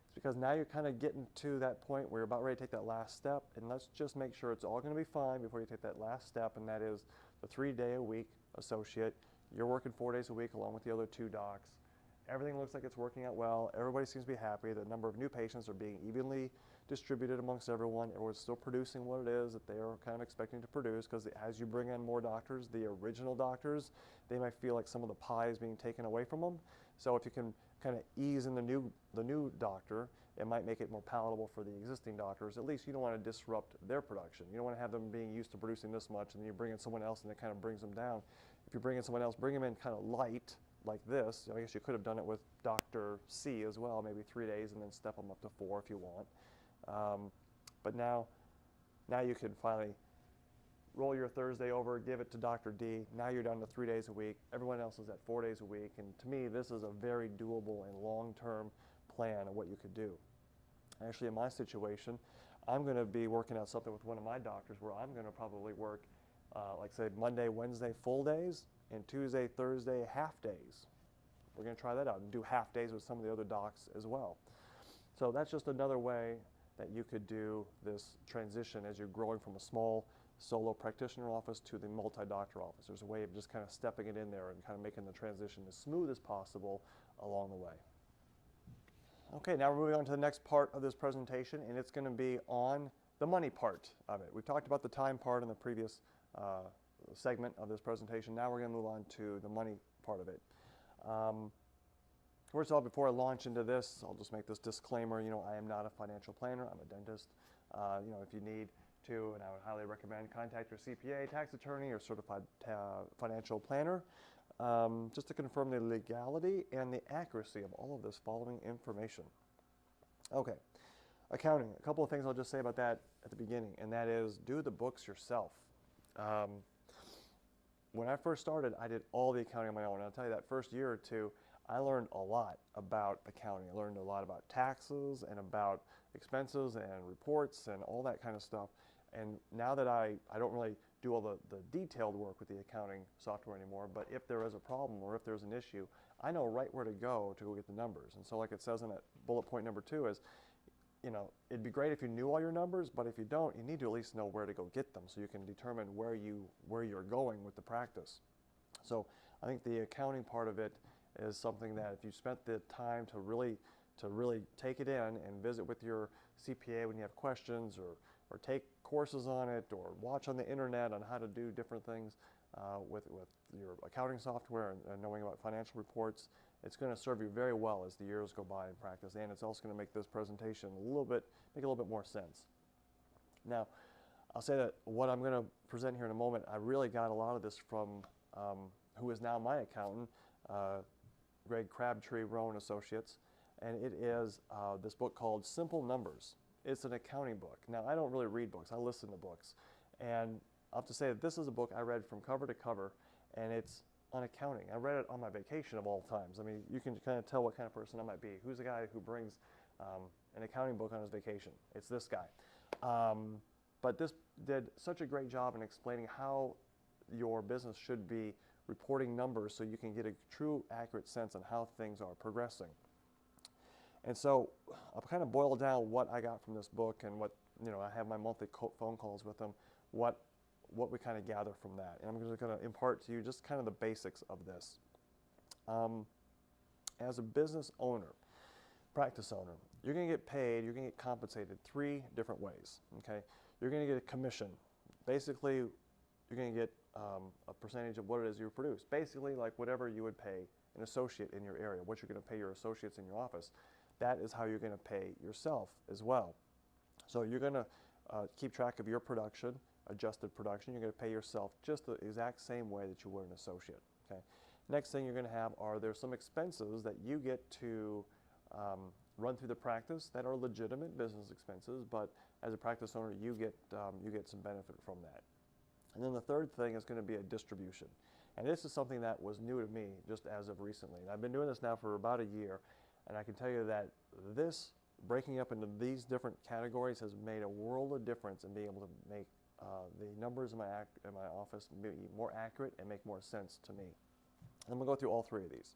It's because now you're kind of getting to that point where you're about ready to take that last step, and let's just make sure it's all going to be fine before you take that last step, and that is the 3-day-a-week associate. You're working 4 days a week along with the other 2 docs. Everything looks like it's working out well. Everybody seems to be happy. The number of new patients are being evenly distributed amongst everyone. Everyone's still producing what it is that they are kind of expecting to produce, because as you bring in more doctors, the original doctors, they might feel like some of the pie is being taken away from them. So if you can kind of ease in the new doctor, it might make it more palatable for the existing doctors. At least you don't want to disrupt their production. You don't want to have them being used to producing this much and then you bring in someone else and it kind of brings them down. If you bring in someone else, bring them in kind of light, like this. I guess you could have done it with Dr. C as well, maybe 3 days, and then step them up to 4 if you want. But now you can finally roll your Thursday over, give it to Dr. D. Now you're down to 3 days a week. Everyone else is at 4 days a week. And to me, this is a very doable and long-term plan of what you could do. Actually, in my situation, I'm going to be working out something with one of my doctors where I'm going to probably work, like say Monday, Wednesday, full days, and Tuesday, Thursday, half days. We're going to try that out and do half days with some of the other docs as well. So that's just another way that you could do this transition as you're growing from a small solo practitioner office to the multi-doctor office. There's a way of just kind of stepping it in there and kind of making the transition as smooth as possible along the way. Okay, now we're moving on to the next part of this presentation, and it's going to be on the money part of it. We've talked about the time part in the previous segment of this presentation. Now we're going to move on to the money part of it. First of all, before I launch into this, I'll just make this disclaimer. I am not a financial planner. I'm a dentist. If you need to, and I would highly recommend, contact your CPA, tax attorney, or certified financial planner, just to confirm the legality and the accuracy of all of this following information. Okay, accounting. A couple of things I'll just say about that at the beginning, and that is do the books yourself. When I first started, I did all the accounting on my own. And I'll tell you that first year or two, I learned a lot about accounting. I learned a lot about taxes and about expenses and reports and all that kind of stuff. And now that I don't really do all the detailed work with the accounting software anymore, but if there is a problem or if there's an issue, I know right where to go get the numbers. And so like it says in that bullet point number 2 is, it'd be great if you knew all your numbers, but if you don't, you need to at least know where to go get them so you can determine where you're going with the practice. So I think the accounting part of it is something that if you spent the time to really take it in and visit with your CPA when you have questions, or or take courses on it, or watch on the internet on how to do different things with your accounting software and knowing about financial reports, it's going to serve you very well as the years go by in practice, and it's also going to make this presentation make a little bit more sense. Now, I'll say that what I'm going to present here in a moment, I really got a lot of this from who is now my accountant, Greg Crabtree, Rowan Associates, and it is this book called Simple Numbers. It's an accounting book. Now, I don't really read books. I listen to books. And I'll have to say that this is a book I read from cover to cover, and it's on accounting. I read it on my vacation of all times. I mean, you can kind of tell what kind of person I might be. Who's the guy who brings an accounting book on his vacation? It's this guy. But this did such a great job in explaining how your business should be reporting numbers so you can get a true, accurate sense on how things are progressing. And so I'll kind of boil down what I got from this book and what, I have my monthly phone calls with them, what we kind of gather from that. And I'm just going to impart to you just kind of the basics of this. As a business owner, practice owner, you're going to get paid, you're going to get compensated 3 different ways, okay? You're going to get a commission. Basically, you're going to get a percentage of what it is you produce. Basically, like whatever you would pay an associate in your area, what you're going to pay your associates in your office, that is how you're going to pay yourself as well. So you're going to keep track of your production, adjusted production. You're going to pay yourself just the exact same way that you would an associate, okay? Next thing you're going to have are there's some expenses that you get to run through the practice that are legitimate business expenses, but as a practice owner, you get some benefit from that. And then the third thing is going to be a distribution. And this is something that was new to me just as of recently. And I've been doing this now for about a year, and I can tell you that this breaking up into these different categories has made a world of difference in being able to make the numbers in my office be more accurate and make more sense to me. And I'm going to go through all 3 of these.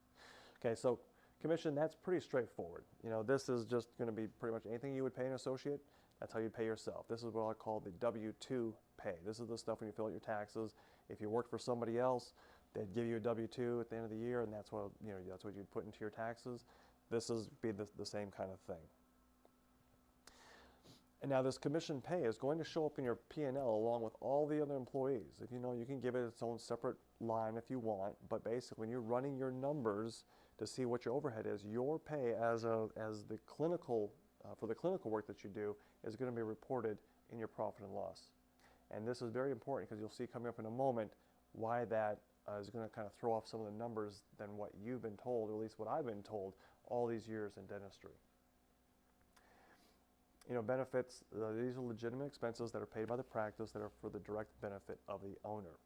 Okay, so commission, that's pretty straightforward. This is just going to be pretty much anything you would pay an associate, that's how you pay yourself. This is what I call the W-2 pay. This is the stuff when you fill out your taxes. If you worked for somebody else, they'd give you a W-2 at the end of the year, and that's what you'd put into your taxes. This is the same kind of thing. And now this commission pay is going to show up in your P&L along with all the other employees. If you can give it its own separate line if you want, but basically when you're running your numbers to see what your overhead is, your pay as the clinical for the clinical work that you do is going to be reported in your profit and loss. And this is very important because you'll see coming up in a moment why that is going to kind of throw off some of the numbers than what you've been told, or at least what I've been told all these years in dentistry. Benefits, these are legitimate expenses that are paid by the practice that are for the direct benefit of the owner.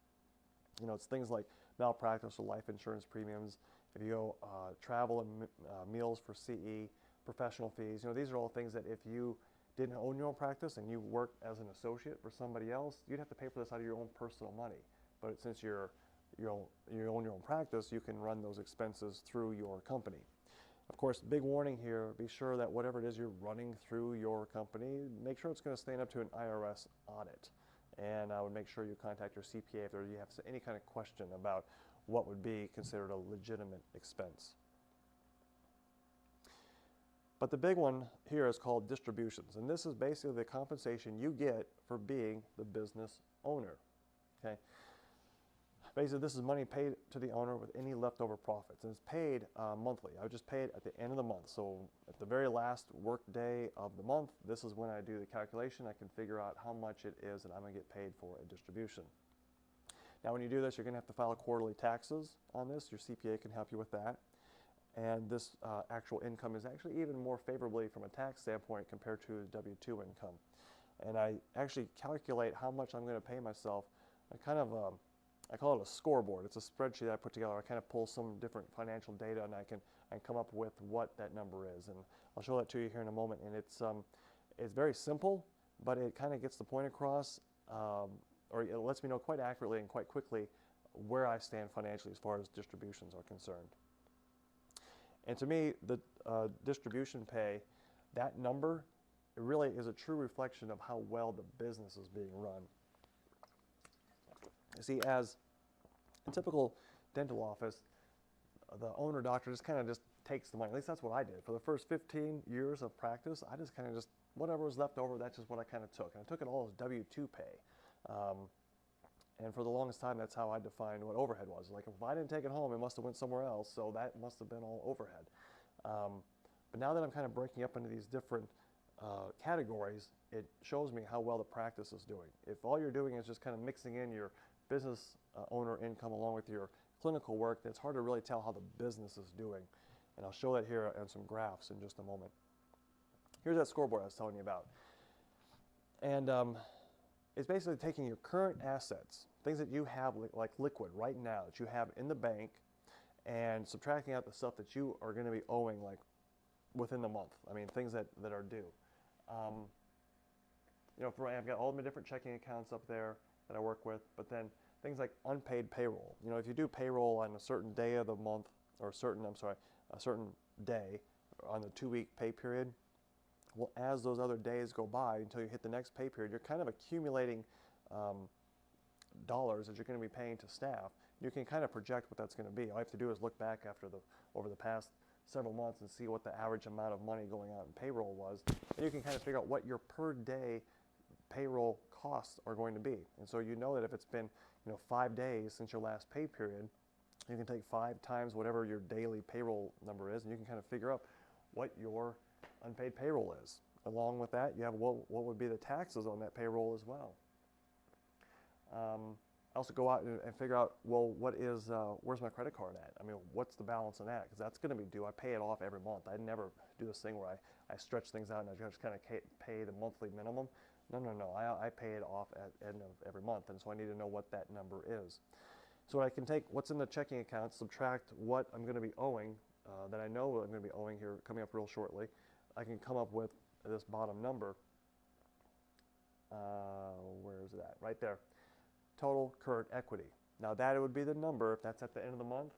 It's things like malpractice or life insurance premiums. If you go travel and meals for CE, professional fees, these are all things that if you didn't own your own practice and you worked as an associate for somebody else, you'd have to pay for this out of your own personal money. But since you own your own practice, you can run those expenses through your company. Of course, big warning here, be sure that whatever it is you're running through your company, make sure it's going to stand up to an IRS audit. And I would make sure you contact your CPA if you have any kind of question about what would be considered a legitimate expense. But the big one here is called distributions, and this is basically the compensation you get for being the business owner, okay? Basically, this is money paid to the owner with any leftover profits, and it's paid monthly. I would just pay it at the end of the month. So at the very last work day of the month, this is when I do the calculation. I can figure out how much it is that I'm going to get paid for a distribution. Now, when you do this, you're going to have to file quarterly taxes on this. Your CPA can help you with that. And this actual income is actually even more favorably from a tax standpoint compared to W-2 income. And I actually calculate how much I'm going to pay myself. I call it a scoreboard. It's a spreadsheet I put together. I kind of pull some different financial data, and I can come up with what that number is. And I'll show that to you here in a moment. And it's very simple, but it kind of gets the point across, or it lets me know quite accurately and quite quickly where I stand financially as far as distributions are concerned. And to me, the distribution pay, that number, it really is a true reflection of how well the business is being run. You see, as a typical dental office, the owner doctor just takes the money. At least that's what I did. For the first 15 years of practice, I just whatever was left over, that's just what I kind of took. And I took it all as W-2 pay. And for the longest time, that's how I defined what overhead was. Like, if I didn't take it home, it must have went somewhere else, so that must have been all overhead. But now that I'm kind of breaking up into these different categories, it shows me how well the practice is doing. If all you're doing is just kind of mixing in your business owner income along with your clinical work, it's hard to really tell how the business is doing. And I'll show that here on some graphs in just a moment. Here's that scoreboard I was telling you about. And it's basically taking your current assets, things that you have like liquid right now that you have in the bank, and subtracting out the stuff that you are going to be owing like within the month. I mean, things that are due. You know, I've got all my different checking accounts up there that I work with, but then things like unpaid payroll. You know, if you do payroll on a certain day of the month, or a certain day on the 2-week pay period, well, as those other days go by until you hit the next pay period, you're kind of accumulating dollars that you're going to be paying to staff. You can kind of project what that's going to be. All you have to do is look back over the past several months and see what the average amount of money going out in payroll was, and you can kind of figure out what your per day payroll costs are going to be. And so you know that if it's been 5 days since your last pay period, you can take 5 times whatever your daily payroll number is, and you can kind of figure out what your unpaid payroll is. Along with that, you have what would be the taxes on that payroll as well. I also go out and figure out, well, where's my credit card at? I mean, what's the balance on that? Because that's going to be due. I pay it off every month. I never do this thing where I stretch things out and I just kind of pay the monthly minimum. No. I pay it off at the end of every month, and so I need to know what that number is. So I can take what's in the checking account, subtract what I'm going to be owing, that I know I'm going to be owing here coming up real shortly. I can come up with this bottom number. Where is it at? Right there. Total current equity. Now that would be the number if that's at the end of the month.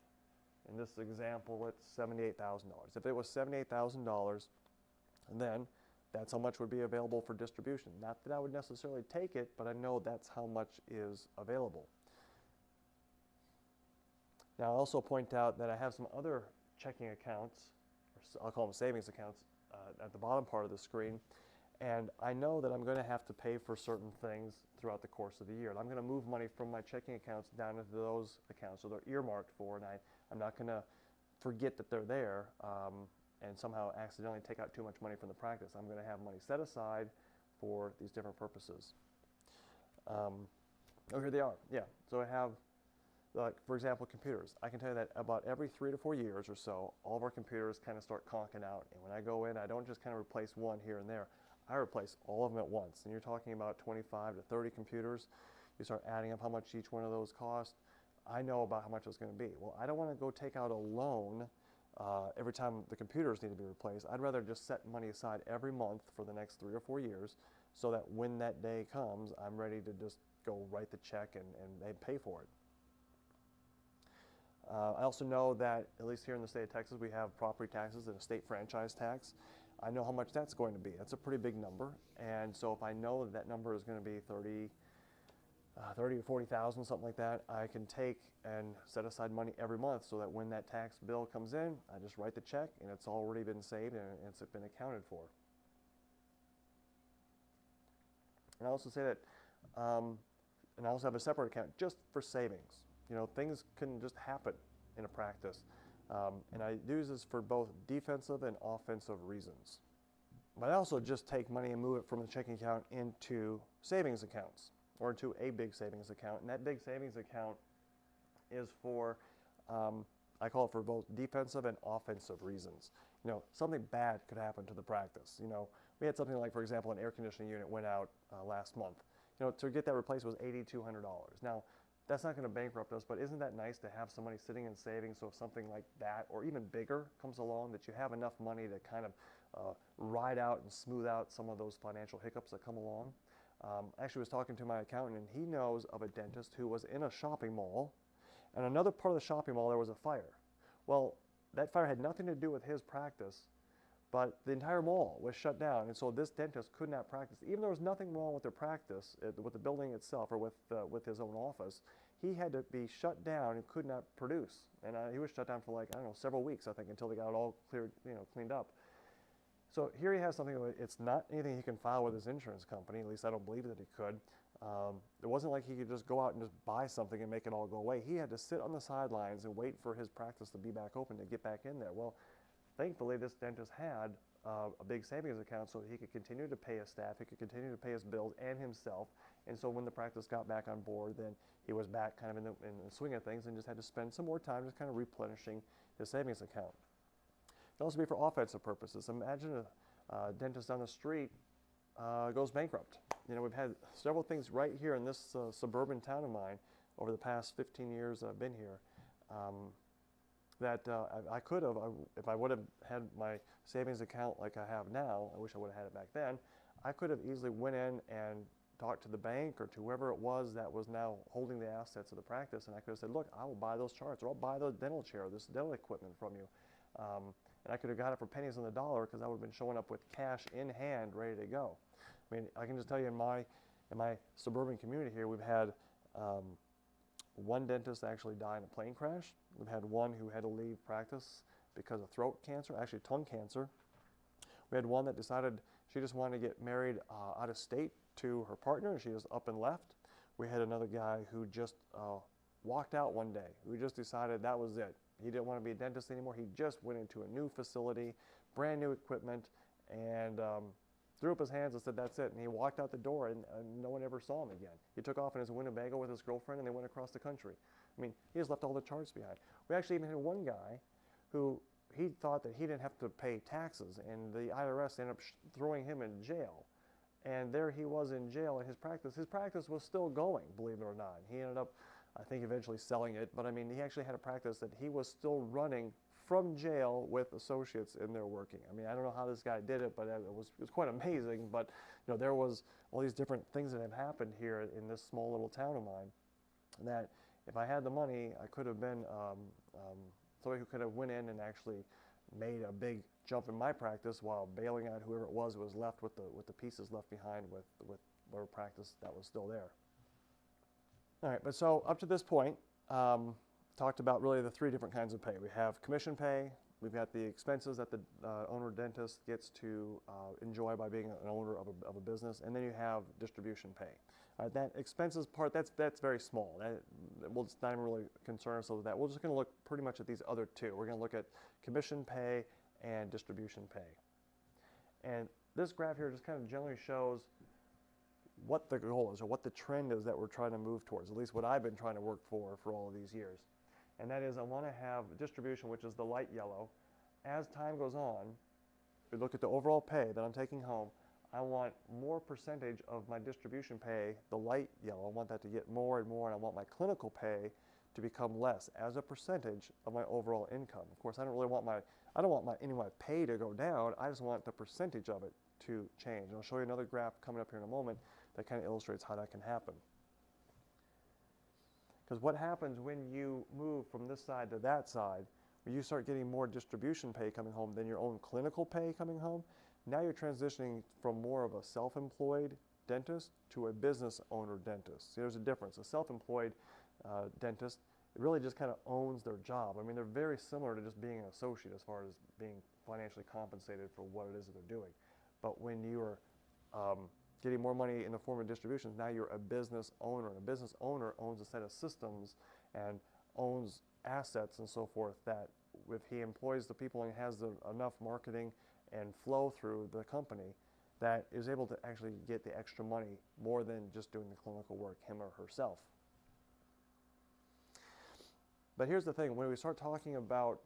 In this example, it's $78,000. If it was $78,000, then that's how much would be available for distribution. Not that I would necessarily take it, but I know that's how much is available. Now I'll also point out that I have some other checking accounts, or I'll call them savings accounts, at the bottom part of the screen. And I know that I'm going to have to pay for certain things throughout the course of the year. And I'm going to move money from my checking accounts down into those accounts, so they're earmarked for, and I'm not going to forget that they're there and somehow accidentally take out too much money from the practice. I'm going to have money set aside for these different purposes. Oh, here they are. Yeah, so I have, like, for example, computers. I can tell you that about every 3 to 4 years or so, all of our computers kind of start conking out. And when I go in, I don't just kind of replace one here and there. I replace all of them at once. And you're talking about 25 to 30 computers. You start adding up how much each one of those cost. I know about how much it's going to be. Well, I don't want to go take out a loan every time the computers need to be replaced. I'd rather just set money aside every month for the next 3 or 4 years, so that when that day comes, I'm ready to just go write the check and pay for it. I also know that, at least here in the state of Texas, we have property taxes and a state franchise tax. I know how much that's going to be. That's a pretty big number. And so if I know that number is going to be 30 to 40,000, something like that, I can take and set aside money every month so that when that tax bill comes in, I just write the check and it's already been saved and it's been accounted for. And I also say that, and I also have a separate account just for savings. You know, things can just happen in a practice. And I use this for both defensive and offensive reasons. But I also just take money and move it from the checking account into savings accounts, or into a big savings account. And that big savings account is for, I call it for both defensive and offensive reasons. You know, something bad could happen to the practice. You know, we had something like, for example, an air conditioning unit went out last month. You know, to get that replaced was $8,200. Now, that's not going to bankrupt us, but isn't that nice to have some money sitting in savings, so if something like that or even bigger comes along, that you have enough money to kind of ride out and smooth out some of those financial hiccups that come along. I actually was talking to my accountant, and he knows of a dentist who was in a shopping mall, and another part of the shopping mall there was a fire. Well, that fire had nothing to do with his practice, but the entire mall was shut down, and so this dentist could not practice. Even though there was nothing wrong with their practice, with the building itself or with his own office, he had to be shut down and could not produce. And he was shut down for, like, I don't know, several weeks, I think, until they got it all cleared, cleaned up. So here he has something, it's not anything he can file with his insurance company, at least I don't believe that he could. It wasn't like he could just go out and just buy something and make it all go away. He had to sit on the sidelines and wait for his practice to be back open to get back in there. Well, thankfully this dentist had a big savings account so he could continue to pay his staff, he could continue to pay his bills and himself. And so when the practice got back on board, then he was back kind of in the swing of things and just had to spend some more time just kind of replenishing his savings account. It can also be for offensive purposes. Imagine a dentist on the street goes bankrupt. You know, we've had several things right here in this suburban town of mine over the past 15 years I've been here that I could have, if I would have had my savings account like I have now, I wish I would have had it back then, I could have easily went in and talked to the bank or to whoever it was that was now holding the assets of the practice, and I could have said, look, I will buy those charts, or I'll buy the dental chair, this dental equipment from you. And I could have got it for pennies on the dollar because I would have been showing up with cash in hand ready to go. I mean, I can just tell you in my suburban community here, we've had one dentist actually die in a plane crash. We've had one who had to leave practice because of throat cancer, actually tongue cancer. We had one that decided she just wanted to get married out of state to her partner, and she just up and left. We had another guy who just walked out one day. We just decided that was it. He didn't want to be a dentist anymore. He just went into a new facility, brand new equipment, and threw up his hands and said, that's it. And he walked out the door, and no one ever saw him again. He took off in his Winnebago with his girlfriend, and they went across the country. I mean, he just left all the charts behind. We actually even had one guy who he thought that he didn't have to pay taxes, and the IRS ended up throwing him in jail. And there he was in jail, and his practice was still going, believe it or not. He ended up, I think, eventually selling it, but I mean, he actually had a practice that he was still running from jail with associates in there working. I mean, I don't know how this guy did it, but it was quite amazing. But you know, there was all these different things that have happened here in this small little town of mine that if I had the money, I could have been somebody who could have went in and actually made a big jump in my practice while bailing out whoever it was left with the pieces left behind with whatever practice that was still there. All right, but so up to this point, talked about really the three different kinds of pay. We have commission pay, we've got the expenses that the owner dentist gets to enjoy by being an owner of a business, and then you have distribution pay. All right, that expenses part, that's very small. We'll just not even really concern ourselves with that. We're just going to look pretty much at these other two. We're going to look at commission pay and distribution pay. And this graph here just kind of generally shows what the goal is or what the trend is that we're trying to move towards, at least what I've been trying to work for all of these years. And that is I want to have distribution, which is the light yellow. As time goes on, we look at the overall pay that I'm taking home, I want more percentage of my distribution pay, the light yellow, I want that to get more and more, and I want my clinical pay to become less as a percentage of my overall income. Of course, I don't want any of my pay to go down, I just want the percentage of it to change. And I'll show you another graph coming up here in a moment that kind of illustrates how that can happen. Because what happens when you move from this side to that side, when you start getting more distribution pay coming home than your own clinical pay coming home, now you're transitioning from more of a self-employed dentist to a business owner dentist. See, there's a difference. A self-employed dentist really just kind of owns their job. I mean, they're very similar to just being an associate as far as being financially compensated for what it is that they're doing. But when you're getting more money in the form of distributions, now you're a business owner. And a business owner owns a set of systems and owns assets and so forth that if he employs the people and has enough marketing and flow through the company, that is able to actually get the extra money more than just doing the clinical work, him or herself. But here's the thing, when we start talking about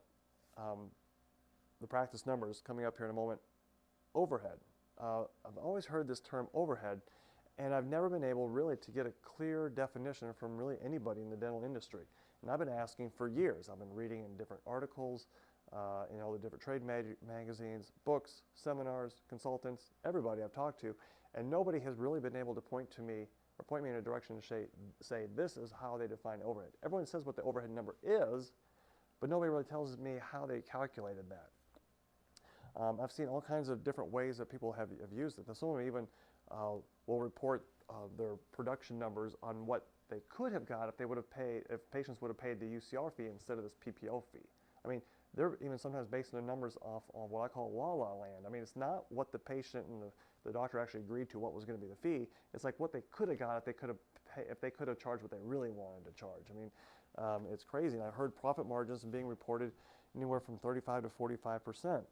the practice numbers coming up here in a moment, overhead. I've always heard this term overhead, and I've never been able really to get a clear definition from really anybody in the dental industry. And I've been asking for years. I've been reading in different articles, in all the different trade magazines, books, seminars, consultants, everybody I've talked to, and nobody has really been able to point me in a direction to say this is how they define overhead. Everyone says what the overhead number is, but nobody really tells me how they calculated that. I've seen all kinds of different ways that people have used it. Some of them even will report their production numbers on what they could have got if they would have paid, if patients would have paid the UCR fee instead of this PPO fee. I mean, they're even sometimes basing their numbers off on what I call la-la land. I mean, it's not what the patient and the doctor actually agreed to, what was going to be the fee. It's like what they could have got if they could have charged what they really wanted to charge. I mean, it's crazy. And I've heard profit margins being reported anywhere from 35 to 45%.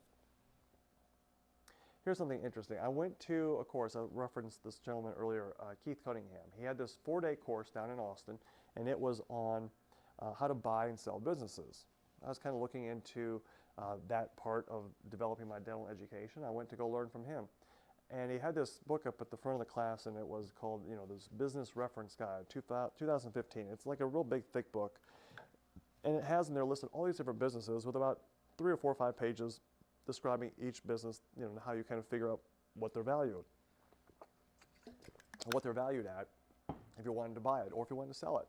Here's something interesting. I went to a course, I referenced this gentleman earlier, Keith Cunningham. He had this 4-day course down in Austin, and it was on how to buy and sell businesses. I was kind of looking into that part of developing my dental education. I went to go learn from him. And he had this book up at the front of the class, and it was called, this Business Reference Guide, 2015. It's like a real big, thick book. And it has in there listed all these different businesses with about 3 or 4 or 5 pages describing each business, how you kind of figure out what they're valued. What they're valued at if you wanted to buy it or if you wanted to sell it.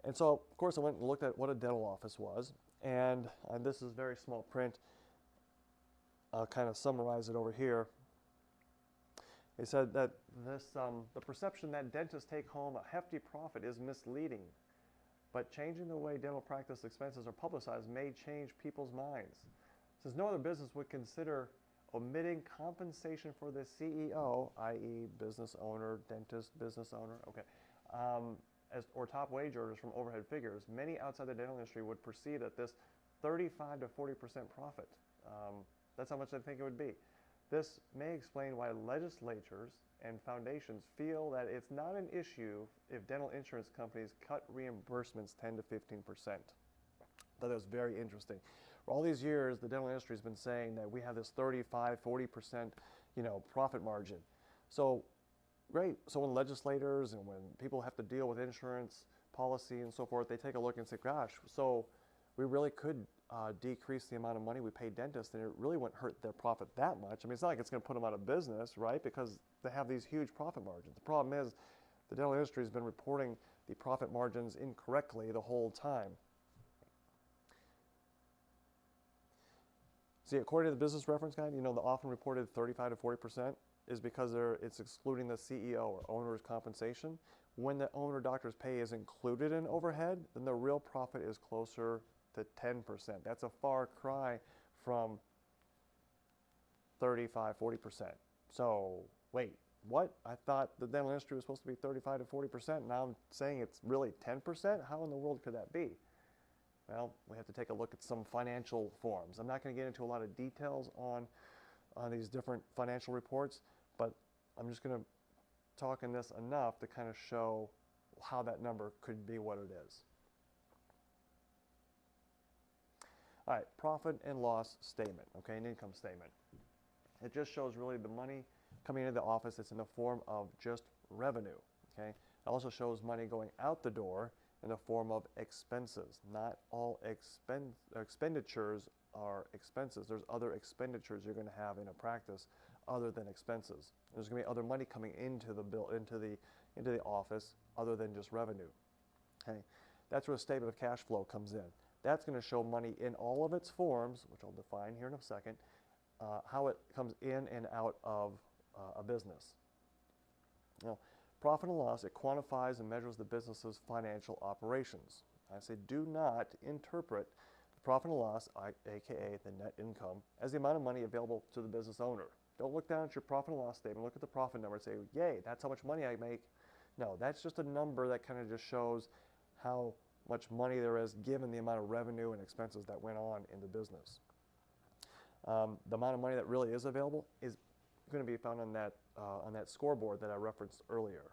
And so, of course, I went and looked at what a dental office was. And this is very small print. I'll kind of summarize it over here. He said that the perception that dentists take home a hefty profit is misleading, but changing the way dental practice expenses are publicized may change people's minds. Since no other business would consider omitting compensation for the CEO, i.e. business owner, dentist, business owner, or top wage earners from overhead figures, many outside the dental industry would perceive that this 35 to 40% profit, that's how much I think it would be. This may explain why legislatures and foundations feel that it's not an issue if dental insurance companies cut reimbursements 10 to 15%. I thought that was very interesting. For all these years, the dental industry has been saying that we have this 35, 40%, profit margin. So, great. So when legislators and when people have to deal with insurance policy and so forth, they take a look and say, gosh, so we really could decrease the amount of money we pay dentists, and it really wouldn't hurt their profit that much. I mean, it's not like it's going to put them out of business, right? Because they have these huge profit margins. The problem is the dental industry has been reporting the profit margins incorrectly the whole time. See, according to the Business Reference Guide, the often reported 35 to 40% is because it's excluding the CEO or owner's compensation. When the owner doctor's pay is included in overhead, then the real profit is closer to 10%. That's a far cry from 35, 40%. So, wait, what? I thought the dental industry was supposed to be 35 to 40%. Now I'm saying it's really 10%? How in the world could that be? Well, we have to take a look at some financial forms. I'm not going to get into a lot of details on these different financial reports, but I'm just going to talk in this enough to kind of show how that number could be what it is. All right, profit and loss statement, an income statement. It just shows really the money coming into the office. It's in the form of just revenue, It also shows money going out the door in the form of expenses. Not all expenditures are expenses. There's other expenditures you're going to have in a practice other than expenses. There's going to be other money coming into the office other than just revenue. That's where a statement of cash flow comes in. That's going to show money in all of its forms, which I'll define here in a second, how it comes in and out of a business. Now, profit and loss, it quantifies and measures the business's financial operations. I say do not interpret the profit and loss, aka the net income, as the amount of money available to the business owner. Don't look down at your profit and loss statement, look at the profit number and say, yay, that's how much money I make. No, that's just a number that kind of just shows how much money there is given the amount of revenue and expenses that went on in the business. The amount of money that really is available is going to be found on that scoreboard that I referenced earlier.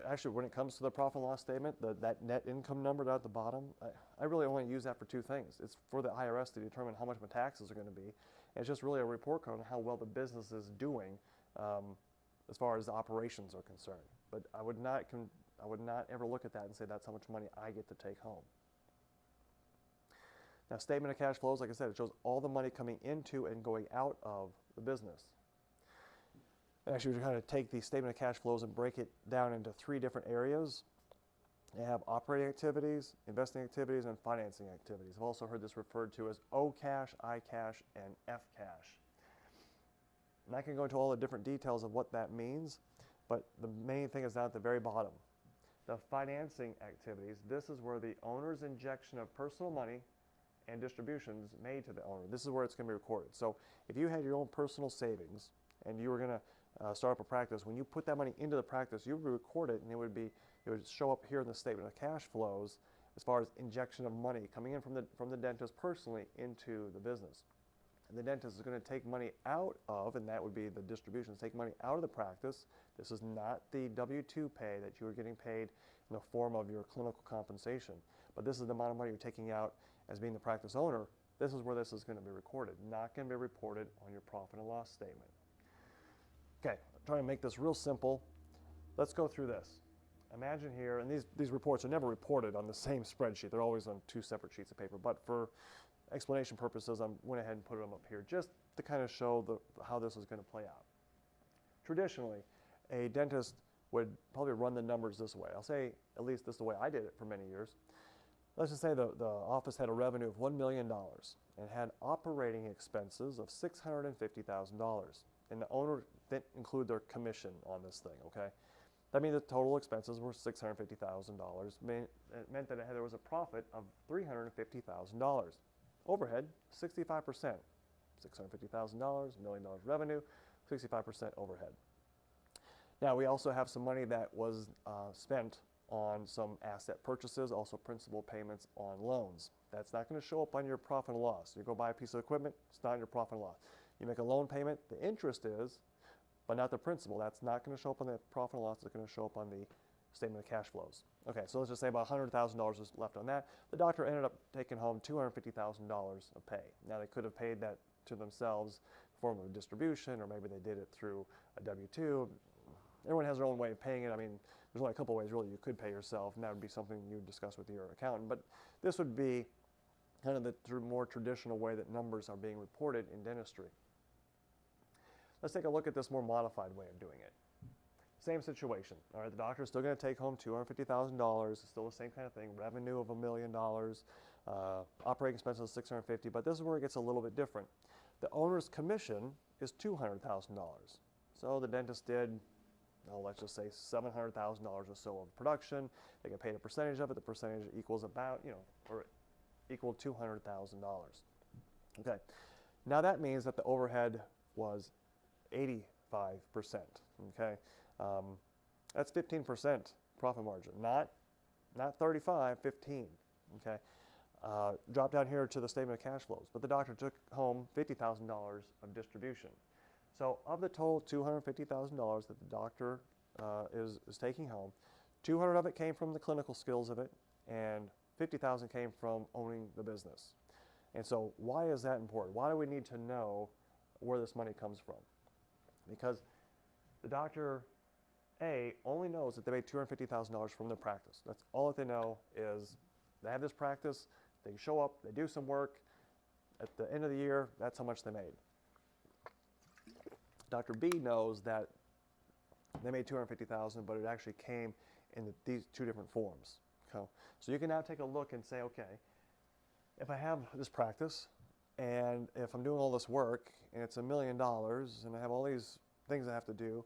Actually, when it comes to the profit and loss statement, that net income number down at the bottom, I really only use that for 2 things. It's for the IRS to determine how much my taxes are going to be. And it's just really a report card on how well the business is doing as far as the operations are concerned. But I would not ever look at that and say that's how much money I get to take home. Now, statement of cash flows, like I said, it shows all the money coming into and going out of the business. And actually, we're going to take the statement of cash flows and break it down into 3 different areas. You have operating activities, investing activities, and financing activities. I've also heard this referred to as O cash, I cash, and F cash. And I can go into all the different details of what that means, but the main thing is down at the very bottom. the financing activities, this is where the owner's injection of personal money and distributions made to the owner. This is where it's going to be recorded. So if you had your own personal savings and you were going to start up a practice, when you put that money into the practice, you would record it, and it would show up here in the statement of cash flows as far as injection of money coming in from the dentist personally into the business. And the dentist is going to take money out of, and that would be the distributions, take money out of the practice. This is not the W-2 pay that you were getting paid in the form of your clinical compensation, but this is the amount of money you're taking out as being the practice owner. This is where this is going to be recorded, not going to be reported on your profit and loss statement. Okay, I'm trying to make this real simple. Let's go through this. Imagine here, and these reports are never reported on the same spreadsheet. They're always on two separate sheets of paper, but for explanation purposes, I went ahead and put them up here just to kind of show how this is going to play out. Traditionally, a dentist would probably run the numbers this way. I'll say at least this is the way I did it for many years. Let's just say the office had a revenue of $1 million and had operating expenses of $650,000. And the owner didn't include their commission on this thing, okay? That means the total expenses were $650,000. It meant that there was a profit of $350,000. Overhead, 65%. $650,000, $1 million revenue, 65% overhead. Now, we also have some money that was spent on some asset purchases, also principal payments on loans. That's not going to show up on your profit and loss. You go buy a piece of equipment, it's not in your profit and loss. You make a loan payment, the interest is, but not the principal. That's not going to show up on the profit and loss. It's going to show up on the statement of cash flows. Okay, so let's just say about $100,000 is left on that. The doctor ended up taking home $250,000 of pay. Now, they could have paid that to themselves in the form of a distribution, or maybe they did it through a W-2. Everyone has their own way of paying it. I mean, there's only a couple ways really you could pay yourself, and that would be something you would discuss with your accountant. But this would be kind of the more traditional way that numbers are being reported in dentistry. Let's take a look at this more modified way of doing it. Same situation. All right, the doctor is still going to take home $250,000. It's still the same kind of thing. Revenue of $1 million, operating expenses of $650,000. But this is where it gets a little bit different. The owner's commission is $200,000. So the dentist did, let's just say $700,000 or so of production. They get paid a percentage of it. The percentage equals about, or equal $200,000. Okay. Now that means that the overhead was 85%. Okay. That's 15% profit margin, not 35, 15. Okay. Drop down here to the statement of cash flows. But the doctor took home $50,000 of distribution. So of the total $250,000 that the doctor is taking home, 200 of it came from the clinical skills of it, and 50,000 came from owning the business. And so why is that important? Why do we need to know where this money comes from? Because the doctor, A, only knows that they made $250,000 from their practice. That's all that they know is they have this practice, they show up, they do some work. At the end of the year, that's how much they made. Dr. B knows that they made $250,000, but it actually came in these two different forms. Okay? So you can now take a look and say, okay, if I have this practice, and if I'm doing all this work, and it's $1 million, and I have all these things I have to do,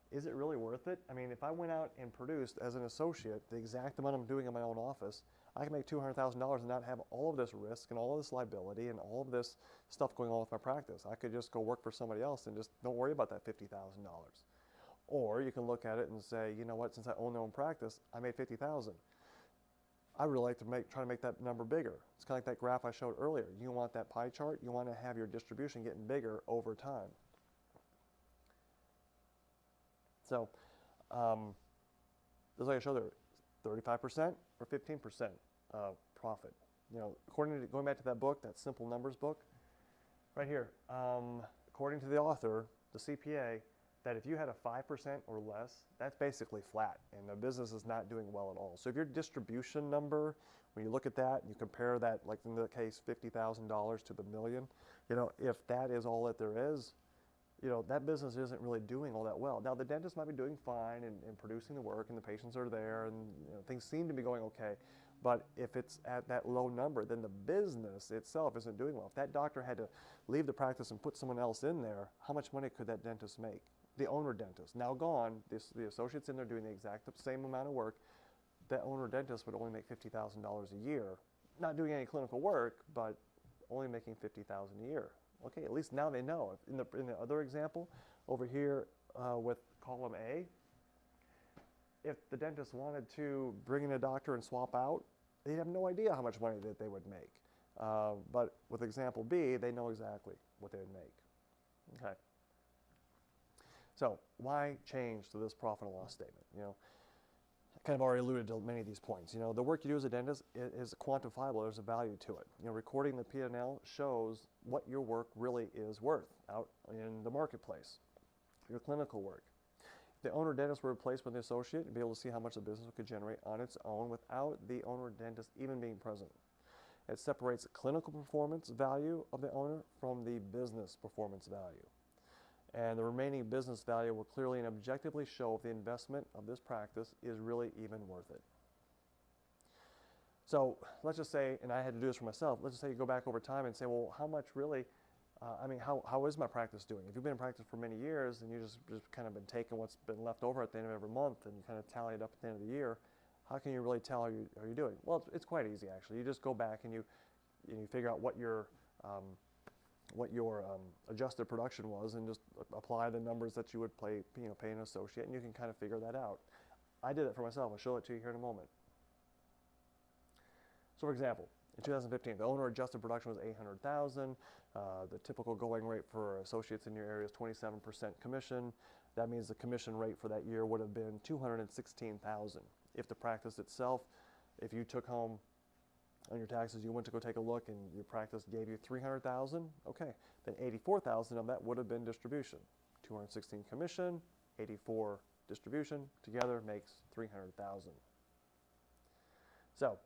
is it really worth it? I mean, if I went out and produced as an associate the exact amount I'm doing in my own office, I can make $200,000 and not have all of this risk and all of this liability and all of this stuff going on with my practice. I could just go work for somebody else and just don't worry about that $50,000. Or you can look at it and say, you know what, since I own my own practice, I made $50,000. I really like to try to make that number bigger. It's kind of like that graph I showed earlier. You want that pie chart, you want to have your distribution getting bigger over time. So, just like I showed there, 35% or 15% profit. According to, going back to that book, that Simple Numbers book, right here, according to the author, the CPA, that if you had a 5% or less, that's basically flat, and the business is not doing well at all. So if your distribution number, when you look at that, and you compare that, like in the case, $50,000 to the million, if that is all that there is, that business isn't really doing all that well. Now, the dentist might be doing fine and producing the work, and the patients are there, and things seem to be going okay. But if it's at that low number, then the business itself isn't doing well. If that doctor had to leave the practice and put someone else in there, how much money could that dentist make? The owner dentist, now gone, the associate's in there doing the exact same amount of work, that owner dentist would only make $50,000 a year, not doing any clinical work, but only making $50,000 a year. Okay, at least now they know. In the other example, over here with column A, if the dentist wanted to bring in a doctor and swap out, they'd have no idea how much money that they would make. But with example B, they know exactly what they would make. Okay. So why change to this profit and loss statement? You know, I kind of already alluded to many of these points. You know, the work you do as a dentist is quantifiable. There's a value to it. You know, recording the P&L shows what your work really is worth out in the marketplace. Your clinical work. If the owner dentist were replaced with an associate, you'd be able to see how much the business could generate on its own without the owner dentist even being present. It separates clinical performance value of the owner from the business performance value. And the remaining business value will clearly and objectively show if the investment of this practice is really even worth it. So let's just say, and I had to do this for myself, let's just say you go back over time and say, well, how much really, how is my practice doing? If you've been in practice for many years and you just kind of been taking what's been left over at the end of every month and you kind of tally it up at the end of the year, how can you really tell how you're doing? Well, it's quite easy actually. You just go back and you figure out what your adjusted production was and just apply the numbers that you would pay an associate, and you can kind of figure that out. I did it for myself. I'll show it to you here in a moment. So for example, in 2015, the owner adjusted production was $800,000. The typical going rate for associates in your area is 27% commission. That means the commission rate for that year would have been $216,000. If the practice itself, if you took home on your taxes, you went to go take a look and your practice gave you $300,000, okay, then $84,000 of that would have been distribution. 216 commission, 84 distribution, together makes $300,000. So,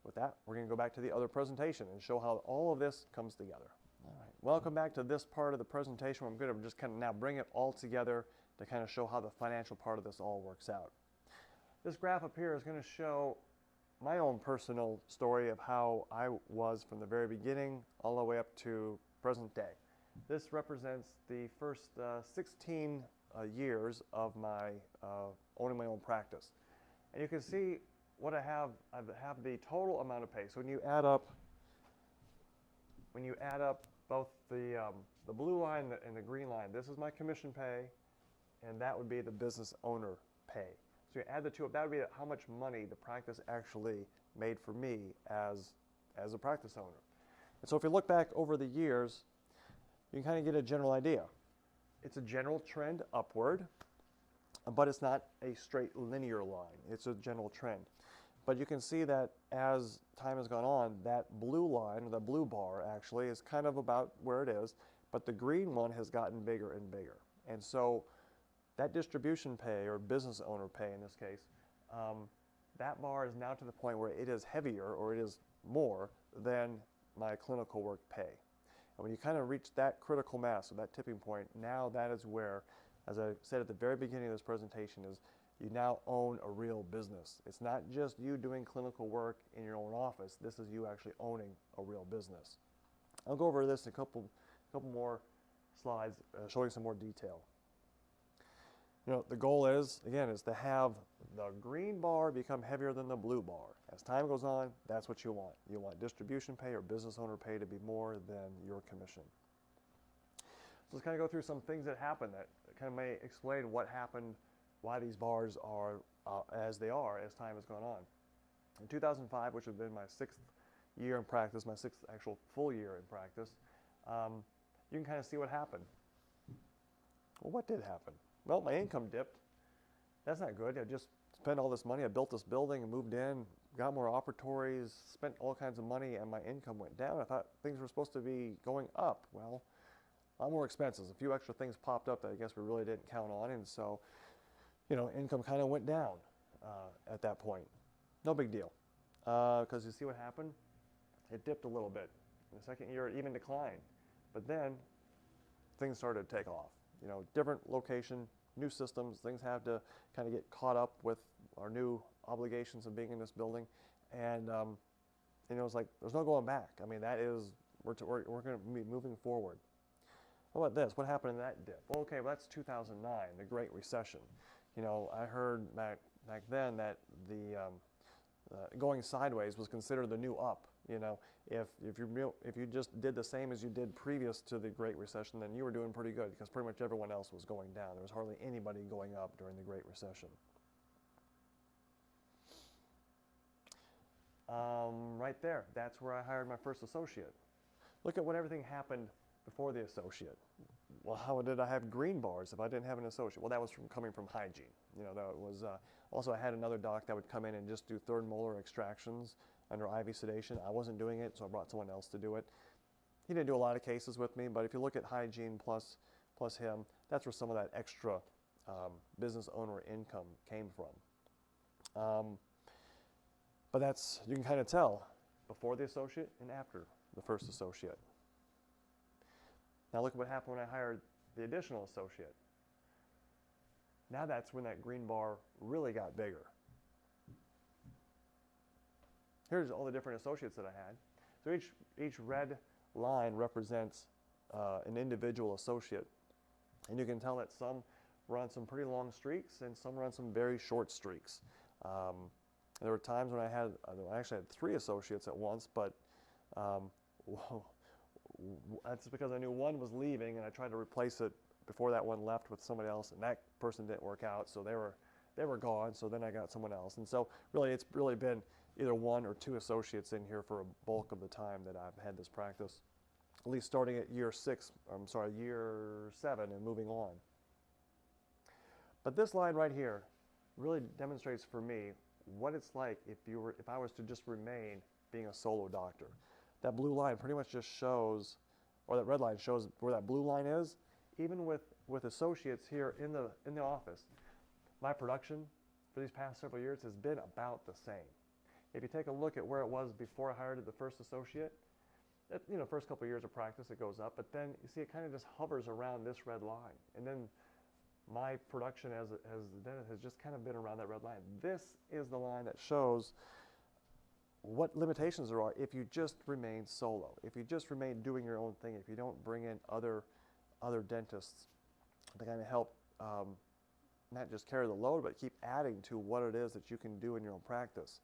with that, we're going to go back to the other presentation and show how all of this comes together. All right, welcome back to this part of the presentation where I'm going to just kind of now bring it all together to kind of show how the financial part of this all works out. This graph up here is going to show my own personal story of how I was from the very beginning all the way up to present day. This represents the first 16 years of my owning my own practice. And you can see what I have the total amount of pay. So when you add up both the blue line and the green line, this is my commission pay, and that would be the business owner pay. So you add the two up, that would be how much money the practice actually made for me as a practice owner. And so if you look back over the years, you can kind of get a general idea. It's a general trend upward, but it's not a straight linear line. It's a general trend. But you can see that as time has gone on, that blue line, or the blue bar actually, is kind of about where it is, but the green one has gotten bigger and bigger. And so that distribution pay, or business owner pay in this case, that bar is now to the point where it is heavier, or it is more than my clinical work pay. And when you kind of reach that critical mass, or that tipping point, now that is where, as I said at the very beginning of this presentation, is you now own a real business. It's not just you doing clinical work in your own office. This is you actually owning a real business. I'll go over this in a couple more slides, showing some more detail. You know, the goal is, again, is to have the green bar become heavier than the blue bar. As time goes on, that's what you want. You want distribution pay or business owner pay to be more than your commission. So let's kind of go through some things that happened that kind of may explain what happened, why these bars are as they are as time has gone on. In 2005, which had been my 6th year in practice, my 6th actual full year in practice, you can kind of see what happened. Well, what did happen? Well, my income dipped. That's not good. I just spent all this money. I built this building and moved in, got more operatories, spent all kinds of money, and my income went down. I thought things were supposed to be going up. Well, a lot more expenses. A few extra things popped up that I guess we really didn't count on, and so, you know, income kind of went down at that point. No big deal, because you see what happened? It dipped a little bit. In the second year, it even declined. But then things started to take off. You know, different location, new systems, things have to kind of get caught up with our new obligations of being in this building. And, you know, it's like, there's no going back. I mean, that is, we're going to be moving forward. How about this? What happened in that dip? Well, okay, well, that's 2009, the Great Recession. You know, I heard back then that going sideways was considered the new up. You know, if you just did the same as you did previous to the Great Recession, then you were doing pretty good because pretty much everyone else was going down. There was hardly anybody going up during the Great Recession. Right there, that's where I hired my first associate. Look at what everything happened before the associate. Well, how did I have green bars if I didn't have an associate? Well, that was coming from hygiene. You know, that was also I had another doc that would come in and just do third molar extractions under IV sedation. I wasn't doing it, so I brought someone else to do it. He didn't do a lot of cases with me, but if you look at hygiene plus him, that's where some of that extra business owner income came from. But that's, you can kind of tell before the associate and after the first associate. Now look at what happened when I hired the additional associate. Now that's when that green bar really got bigger. Here's all the different associates that I had. So each red line represents an individual associate. And you can tell that some run some pretty long streaks and some run some very short streaks. There were times when I actually had 3 associates at once, but that's because I knew one was leaving and I tried to replace it before that one left with somebody else, and that person didn't work out, so they were gone, so then I got someone else. And so really it's really been either 1 or 2 associates in here for a bulk of the time that I've had this practice, at least starting at year 7 and moving on. But this line right here really demonstrates for me what it's like if I was to just remain being a solo doctor. That blue line pretty much just shows, or that red line shows where that blue line is. Even with associates here in the office, my production for these past several years has been about the same. If you take a look at where it was before I hired the first associate, first couple of years of practice it goes up, but then you see it kind of just hovers around this red line, and then my production as the dentist has just kind of been around that red line. This is the line that shows what limitations there are if you just remain solo, if you just remain doing your own thing, if you don't bring in other dentists to kind of help not just carry the load, but keep adding to what it is that you can do in your own practice.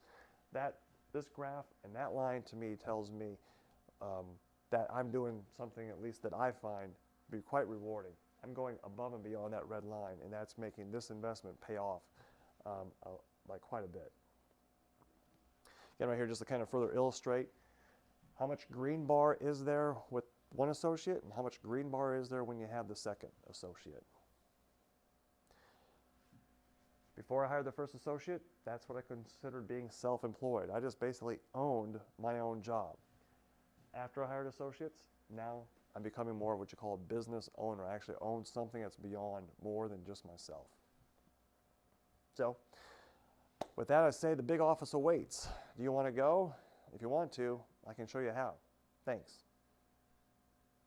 This graph and that line to me tells me that I'm doing something at least that I find to be quite rewarding. I'm going above and beyond that red line, and that's making this investment pay off by quite a bit. Again, right here, just to kind of further illustrate how much green bar is there with one associate and how much green bar is there when you have the second associate. Before I hired the first associate, that's what I considered being self-employed. I just basically owned my own job. After I hired associates, now I'm becoming more of what you call a business owner. I actually own something that's beyond more than just myself. So, with that, I say the big office awaits. Do you want to go? If you want to, I can show you how. Thanks.